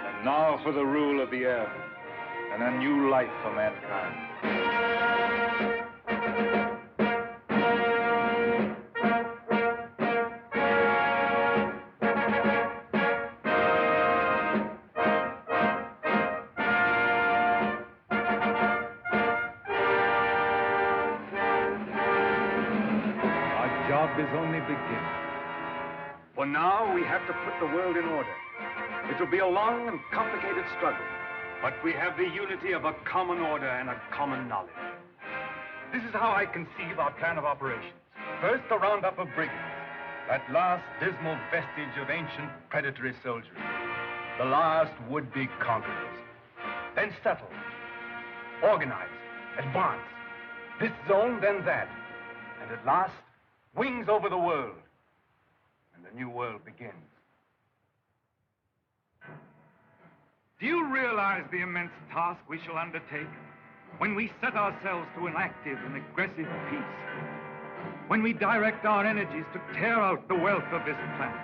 And now for the rule of the air, and a new life for mankind. Is only beginning. For now, we have to put the world in order. It will be a long and complicated struggle, but we have the unity of a common order and a common knowledge. This is how I conceive our plan of operations. First, a roundup of brigands, that last dismal vestige of ancient predatory soldiery, the last would-be conquerors. Then settle, organize, advance, this zone, then that, and at last, wings over the world, and the new world begins. Do you realize the immense task we shall undertake when we set ourselves to an active and aggressive peace? When we direct our energies to tear out the wealth of this planet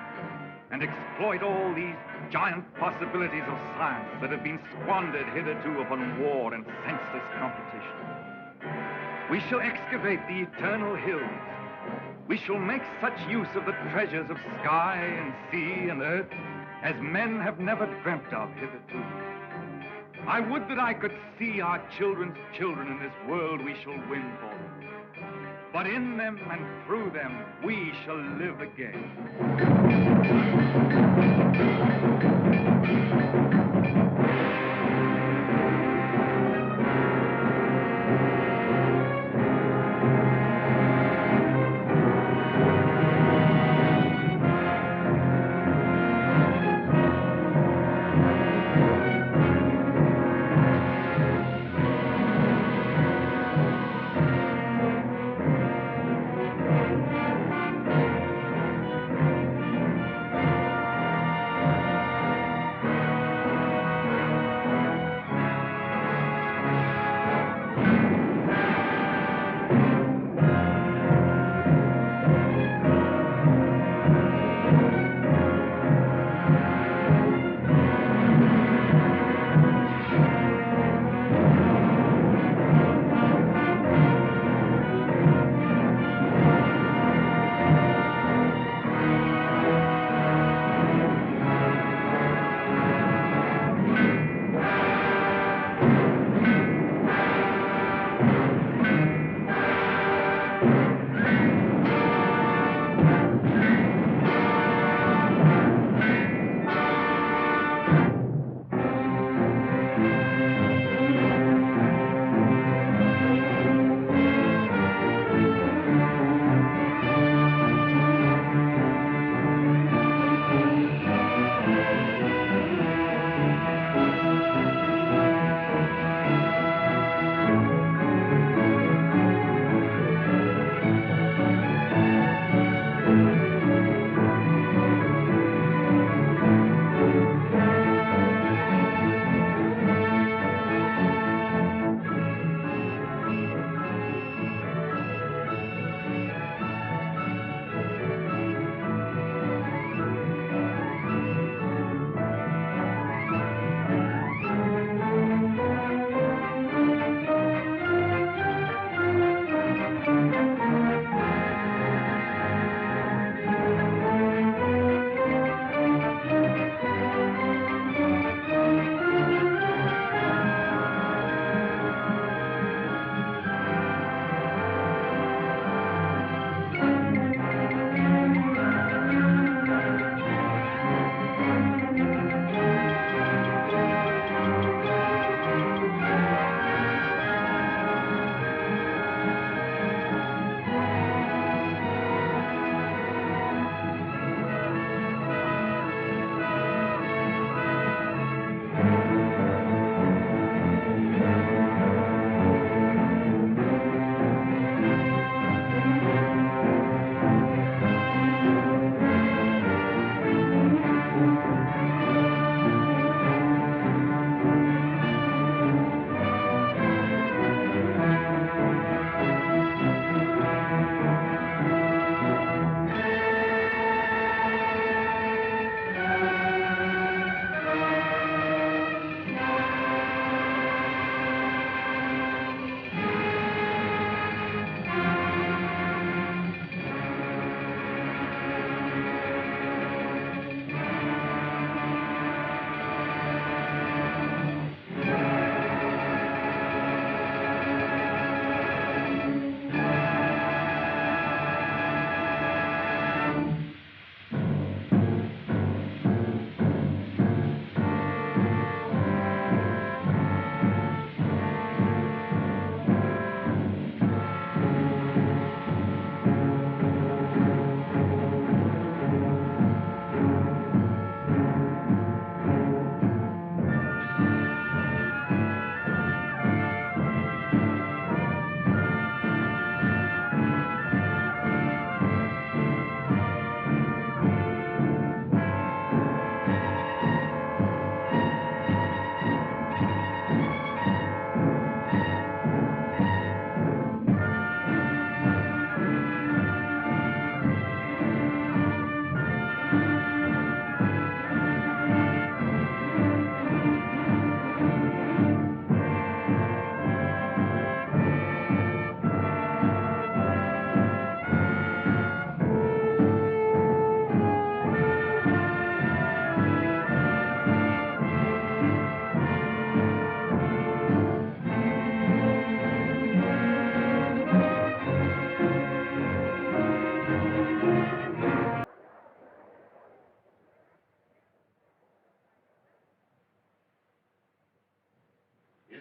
and exploit all these giant possibilities of science that have been squandered hitherto upon war and senseless competition? We shall excavate the eternal hills. We shall make such use of the treasures of sky and sea and earth as men have never dreamt of hitherto. I would that I could see our children's children in this world we shall win for them. But in them and through them, we shall live again.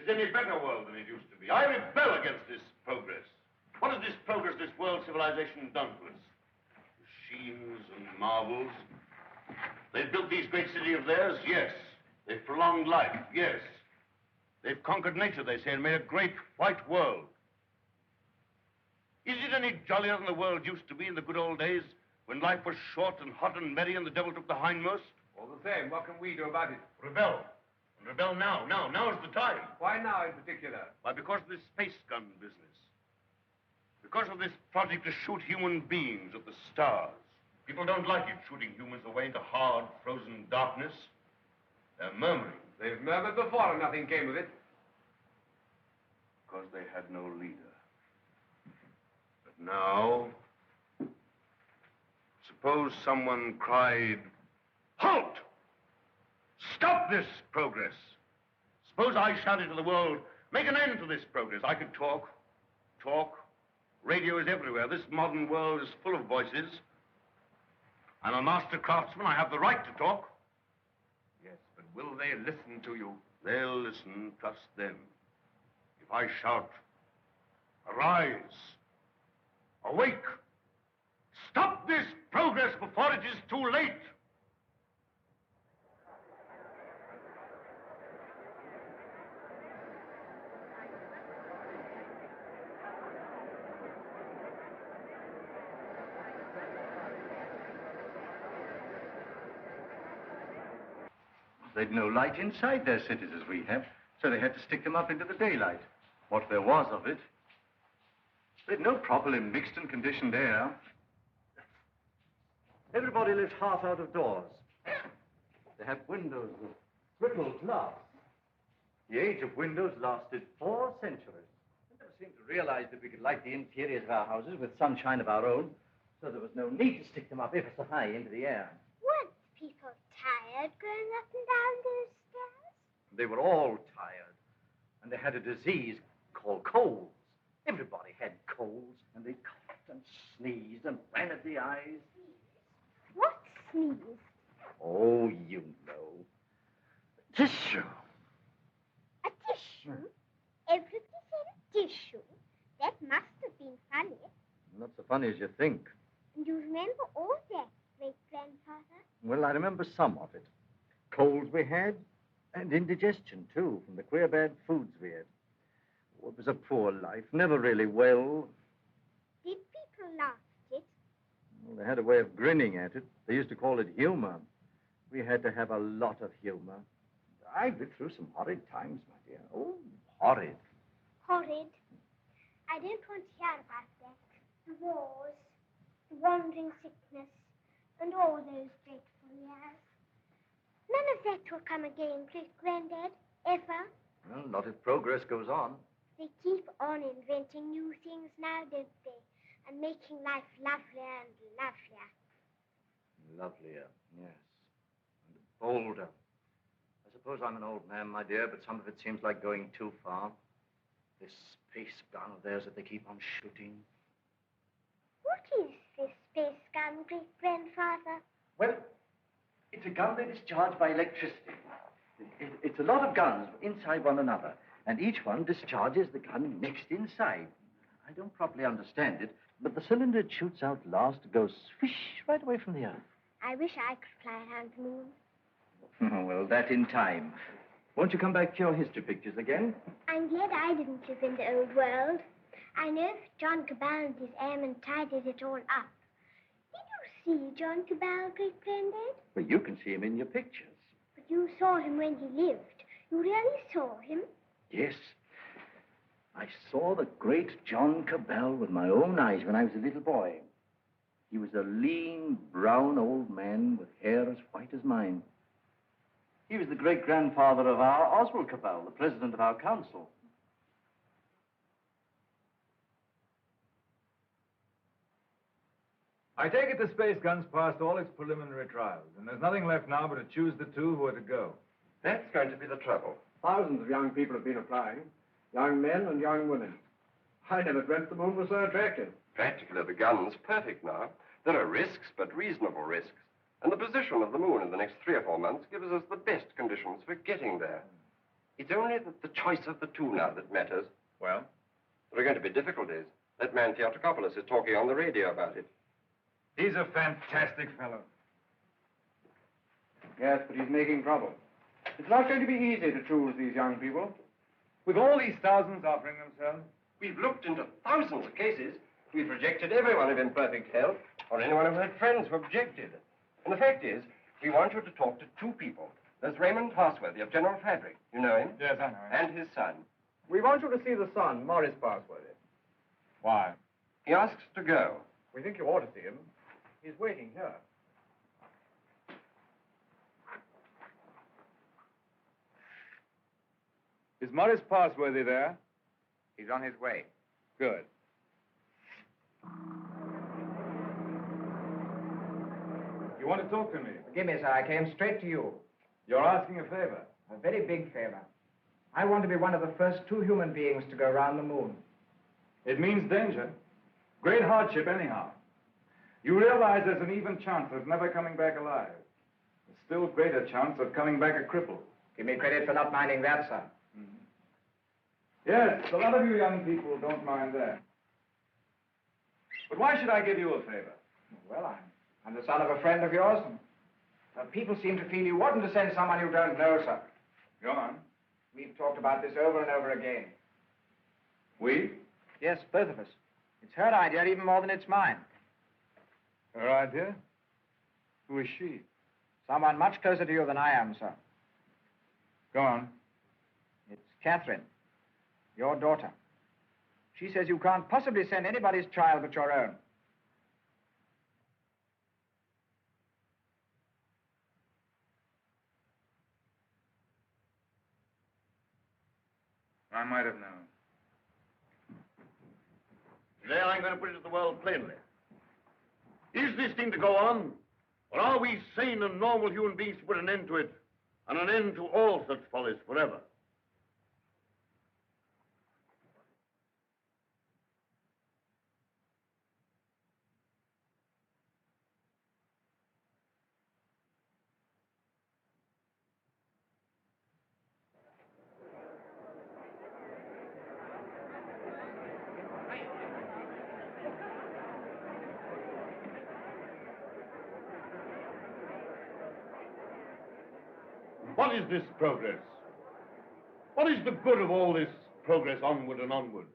is any better world than it used to be. I rebel against this progress. What has this progress, this world civilization done to us? Machines and marvels. They've built these great cities of theirs, yes. They've prolonged life, yes. They've conquered nature, they say, and made a great white world. Is it any jollier than the world used to be in the good old days, when life was short and hot and merry and the devil took the hindmost? All the same, what can we do about it? Rebel. And rebel now. Now's the time. Why now in particular? Why, because of this space gun business. Because of this project to shoot human beings at the stars. People don't like it, shooting humans away into hard, frozen darkness. They're murmuring. They've murmured before and nothing came of it. Because they had no leader. But now, suppose someone cried, "Halt! Stop this progress!" Suppose I shouted to the world, "Make an end to this progress." I could talk. Radio is everywhere. This modern world is full of voices. I'm a master craftsman. I have the right to talk. Yes, but will they listen to you? They'll listen. Trust them. If I shout, "Arise! Awake! Stop this progress before it is too late!" They'd no light inside their cities as we have, so they had to stick them up into the daylight. What there was of it. They'd no properly mixed and conditioned air. Everybody lives half out of doors. They have windows with brittle glass. The age of windows lasted 4 centuries. We never seemed to realize that we could light the interiors of our houses with sunshine of our own, so there was no need to stick them up ever so high into the air. Weren't people tired going up and down those stairs? They were all tired, and they had a disease called colds. Everybody had colds, and they coughed and sneezed and ran at the eyes. What sneeze? Oh, you know. Tissue. A tissue? Everybody said a tissue. That must have been funny. Not so funny as you think. And you remember all that, great-grandfather? Well, I remember some of it. Colds we had, and indigestion, too, from the queer bad foods we had. Oh, it was a poor life, never really well. Did people laugh at it? Well, they had a way of grinning at it. They used to call it humor. We had to have a lot of humor. I lived through some horrid times, my dear. Oh, horrid. Horrid. I don't want to hear about that. The wars, the wandering sickness, and all those dreadful years. None of that will come again, great-granddad, ever. Well, not if progress goes on. They keep on inventing new things now, don't they? And making life lovelier and lovelier. Lovelier, yes. And bolder. I suppose I'm an old man, my dear, but some of it seems like going too far. This space gun of theirs that they keep on shooting. What is this space gun, great-grandfather? Well, it's a gun that is charged by electricity. It's a lot of guns inside one another, and each one discharges the gun next inside. I don't properly understand it, but the cylinder it shoots out last goes swish right away from the earth. I wish I could fly around the moon. Oh, well, that in time. Won't you come back to your history pictures again? I'm glad I didn't live in the old world. I know that John Cabal and his airmen tidied it all up. Did you see John Cabal, great-granddad? Well, you can see him in your pictures. But you saw him when he lived. You really saw him? Yes. I saw the great John Cabal with my own eyes when I was a little boy. He was a lean, brown old man with hair as white as mine. He was the great-grandfather of our Oswald Cabal, the president of our council. I take it the space gun's passed all its preliminary trials, and there's nothing left now but to choose the 2 who are to go. That's going to be the trouble. Thousands of young people have been applying. Young men and young women. I never dreamt the moon was so attractive. Practically, the gun's perfect now. There are risks, but reasonable risks. And the position of the moon in the next 3 or 4 months gives us the best conditions for getting there. It's only the choice of the two now that matters. Well? There are going to be difficulties. That man Theotocopulos is talking on the radio about it. He's a fantastic fellow. Yes, but he's making trouble. It's not going to be easy to choose these young people. With all these thousands offering themselves? We've looked into thousands of cases. We've rejected everyone of imperfect health, or anyone who had friends who objected. And the fact is, we want you to talk to two people. There's Raymond Passworthy of General Fabric. You know him? Yes, I know him. And his son. We want you to see the son, Maurice Passworthy. Why? He asks to go. We think you ought to see him. He's waiting here. Is Maurice Passworthy there? He's on his way. Good. You want to talk to me? Forgive me, sir. I came straight to you. You're asking a favor. A very big favor. I want to be one of the first 2 human beings to go around the moon. It means danger. Great hardship, anyhow. You realize there's an even chance of never coming back alive. A still greater chance of coming back a cripple. Give me credit for not minding that, sir. Yes, a lot of you young people don't mind that. But why should I give you a favor? Well, I'm the son of a friend of yours. And people seem to feel you oughtn't to send someone you don't know, sir. Go on. We've talked about this over and over again. We? Yes, both of us. It's her idea even more than it's mine. Her idea? Who is she? Someone much closer to you than I am, sir. Go on. It's Catherine, your daughter. She says you can't possibly send anybody's child but your own. I might have known. Today I'm going to put it to the world plainly. Is this thing to go on? Or are we sane and normal human beings to put an end to it? And an end to all such follies forever? What is this progress? What is the good of all this progress onward and onward?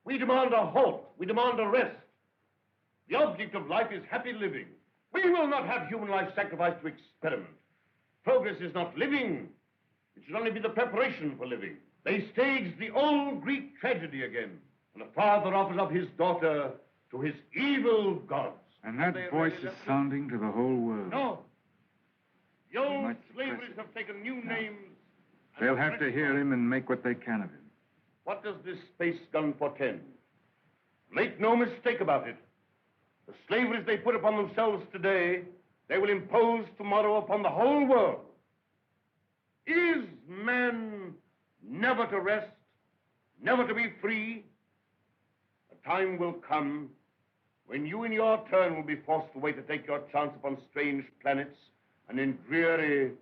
We demand a halt. We demand a rest. The object of life is happy living. We will not have human life sacrificed to experiment. Progress is not living. It should only be the preparation for living. They staged the old Greek tragedy again. And a father offers up his daughter to his evil gods. And that voice is sounding to the whole world. No. The old slaveries have taken new names. They'll have to hear him and make what they can of him. What does this space gun portend? Make no mistake about it. The slaveries they put upon themselves today, they will impose tomorrow upon the whole world. Is man never to rest, never to be free? A time will come when you in your turn will be forced away to take your chance upon strange planets and in dreary,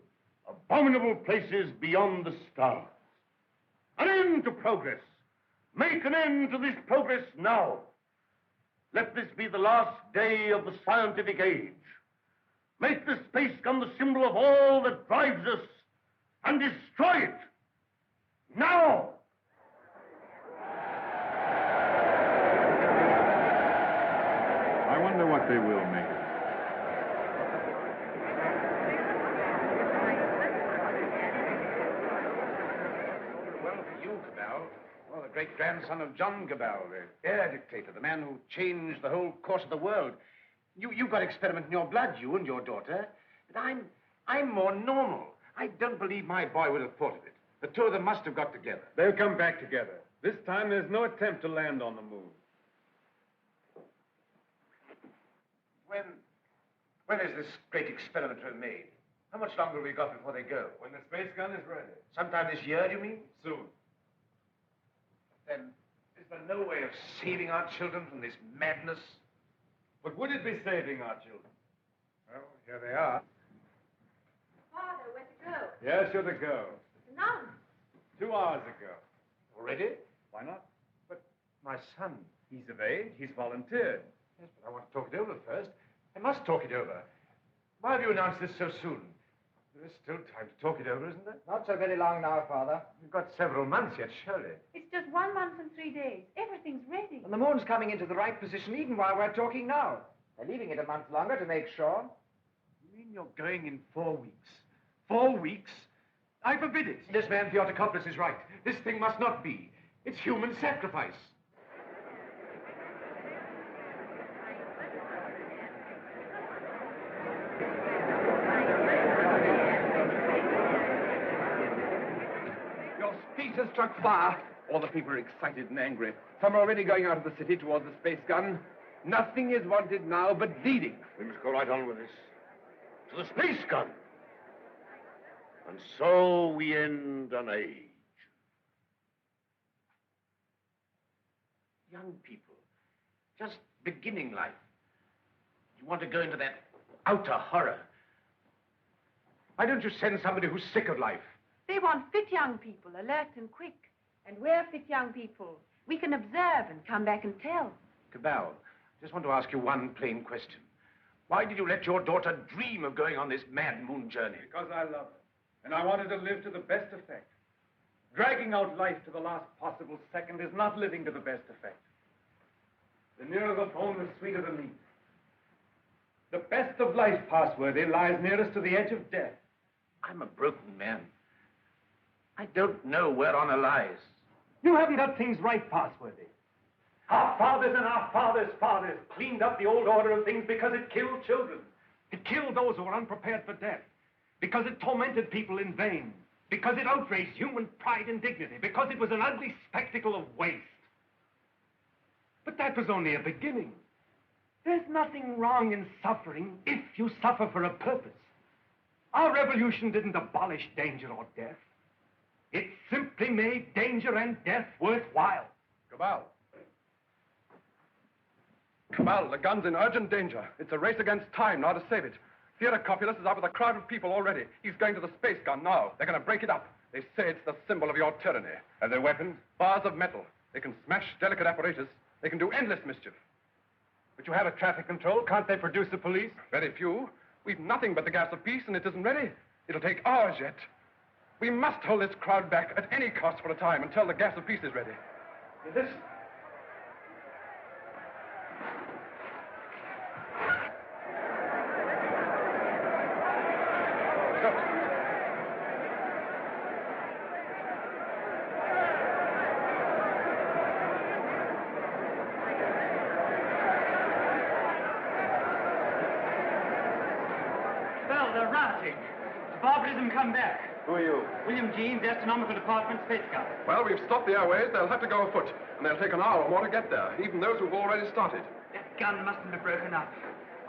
abominable places beyond the stars. An end to progress. Make an end to this progress now. Let this be the last day of the scientific age. Make the space gun the symbol of all that drives us and destroy it. Now! I wonder what they will make of it. Well, for you, Cabal, well, the great-grandson of John Cabal, the air dictator, the man who changed the whole course of the world. You've got experiment in your blood, you and your daughter. But I'm more normal. I don't believe my boy would have thought of it. The two of them must have got together. They'll come back together. This time there's no attempt to land on the moon. When is this great experiment to be made? How much longer have we got before they go? When the space gun is ready. Sometime this year, do you mean? Soon. Then, is there no way of saving our children from this madness? But would it be saving our children? Well, here they are. Father, where to go? Yes, you're to go. None. 2 hours ago. Already? Why not? But my son. He's of age. He's volunteered. Yes, but I want to talk it over first. I must talk it over. Why have you announced this so soon? There is still time to talk it over, isn't there? Not so very long now, Father. You've got several months yet, surely. It's just 1 month and 3 days. Everything's ready. And the moon's coming into the right position even while we're talking now. They're leaving it a month longer to make sure. You mean you're going in 4 weeks? 4 weeks? I forbid it. This man Theotocopulos is right. This thing must not be. It's human sacrifice. Your speech has struck fire. All the people are excited and angry. Some are already going out of the city towards the space gun. Nothing is wanted now but leading. We must go right on with this. To the space gun. And so we end an age. Young people, just beginning life. You want to go into that outer horror. Why don't you send somebody who's sick of life? They want fit young people, alert and quick. And we're fit young people. We can observe and come back and tell. Cabal, I just want to ask you one plain question. Why did you let your daughter dream of going on this mad moon journey? Because I love her. And I wanted to live to the best effect. Dragging out life to the last possible second is not living to the best effect. The nearer the bone, the sweeter the meat. The best of life, Passworthy, lies nearest to the edge of death. I'm a broken man. I don't know where honor lies. You haven't got things right, Passworthy. Our fathers and our fathers' fathers cleaned up the old order of things because it killed children. It killed those who were unprepared for death. Because it tormented people in vain. Because it outraged human pride and dignity. Because it was an ugly spectacle of waste. But that was only a beginning. There's nothing wrong in suffering if you suffer for a purpose. Our revolution didn't abolish danger or death. It simply made danger and death worthwhile. Cabal. Cabal, the gun's in urgent danger. It's a race against time now to save it. Theotocopulos is out with a crowd of people already. He's going to the space gun now. They're going to break it up. They say it's the symbol of your tyranny. And their weapons? Bars of metal. They can smash delicate apparatus. They can do endless mischief. But you have a traffic control. Can't they produce the police? Very few. We've nothing but the gas of peace, and it isn't ready. It'll take hours yet. We must hold this crowd back at any cost for a time until the gas of peace is ready. Listen. Well, they're rioting. Barbarism come back. Who are you? William Jeans, Astronomical Department, Space Gun. Well, we've stopped the airways. They'll have to go afoot. And they'll take an hour or more to get there, even those who've already started. That gun mustn't have broken up.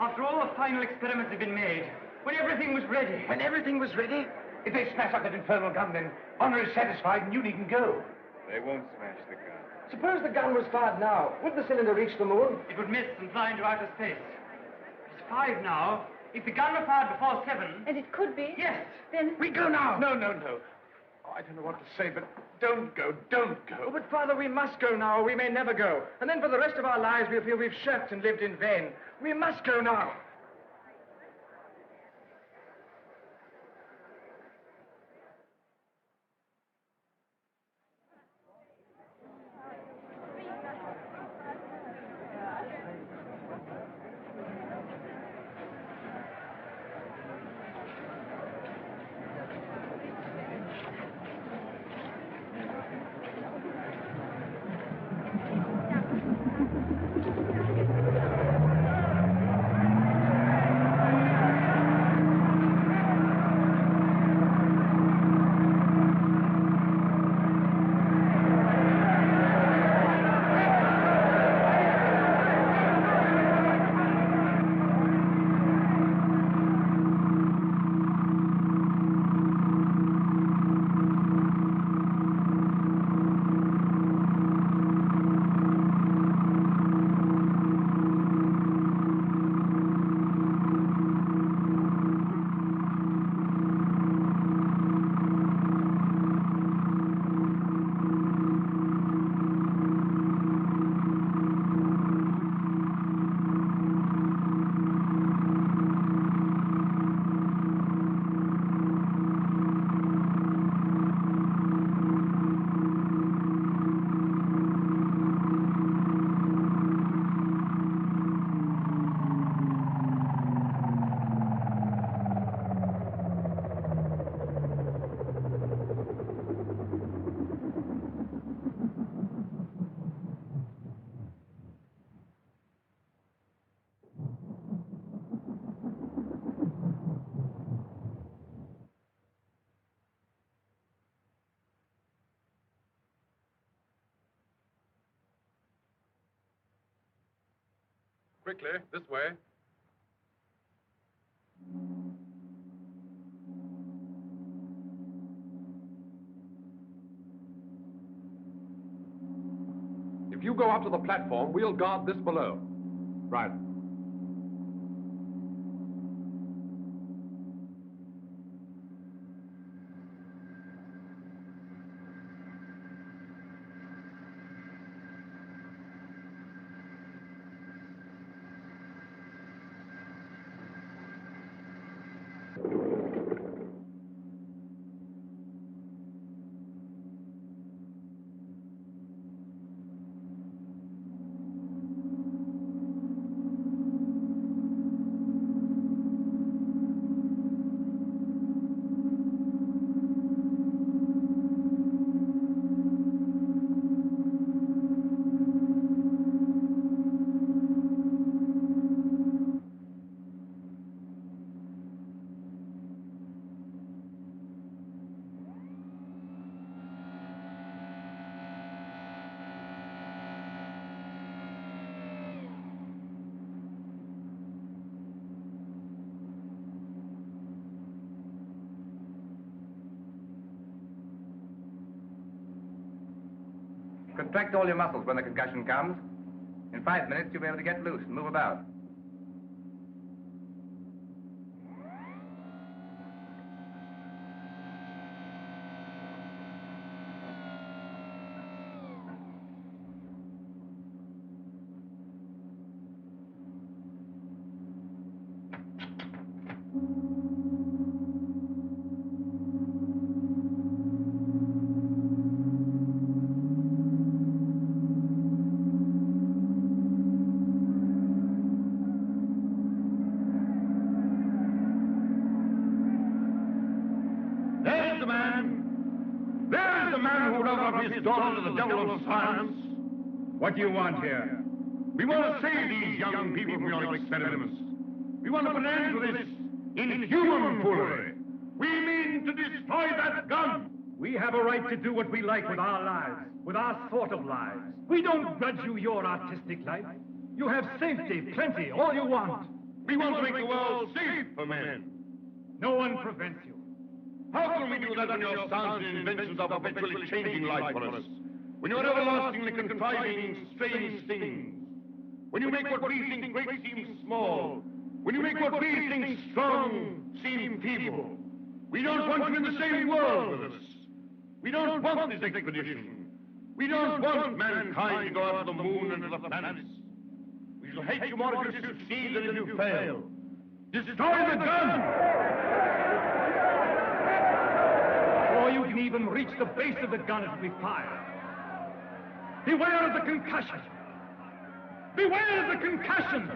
After all the final experiments had been made, when everything was ready. When everything was ready? If they smash up that infernal gun, then honor is satisfied and you needn't go. They won't smash the gun. Suppose the gun was fired now. Would the cylinder reach the moon? It would miss and fly into outer space. It's 5 now. If the gun were fired before 7... And it could be? Yes. Then... We go now. No. Oh, I don't know what to say, but don't go. Oh, but, Father, we must go now, or we may never go. And then for the rest of our lives, we'll feel we've shirked and lived in vain. We must go now. Quickly, this way. If you go up to the platform, we'll guard this below. Right. Contract all your muscles when the concussion comes. In 5 minutes, you'll be able to get loose and move about. His daughter to the devil of science. What do you want here? We want to save these young people from your experiments. We want to put an end to this inhuman foolery. We mean to destroy that gun. We have a right to do what we like with our lives, with our sort of lives. We don't grudge you your artistic life. You have safety, plenty, all you want. We want to make the world safe for men. No one prevents you. How can we do that when your sounds and inventions are perpetually changing life for us? When you're everlastingly contriving strange things? When you make what we think great seem small? When you make what we think strong seem feeble? We don't want you in the same world with us. We don't want this expedition. We don't want mankind to go out to the moon and to the planets. We shall hate you more if you succeed than if you fail. Destroy the gun! Before you can even reach the base of the gun, it'll be fired. Beware of the concussion! Beware of the concussion!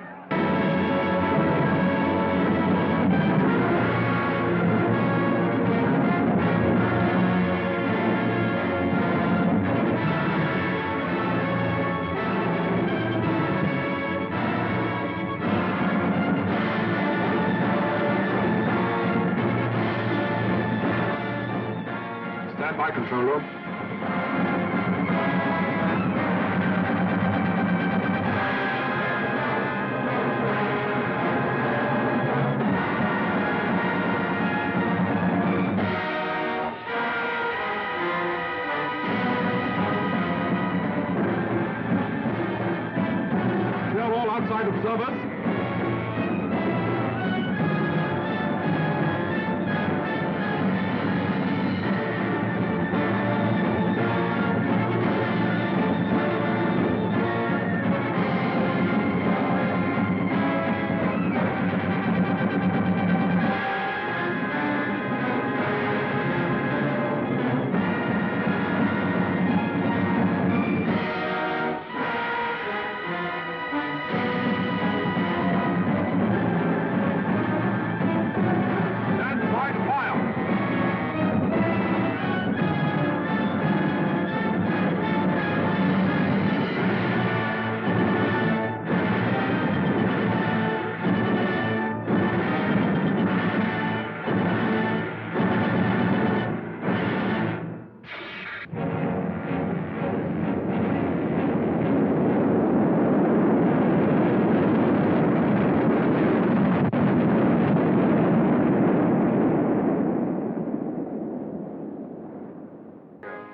Stand by, control room. We are all outside observers.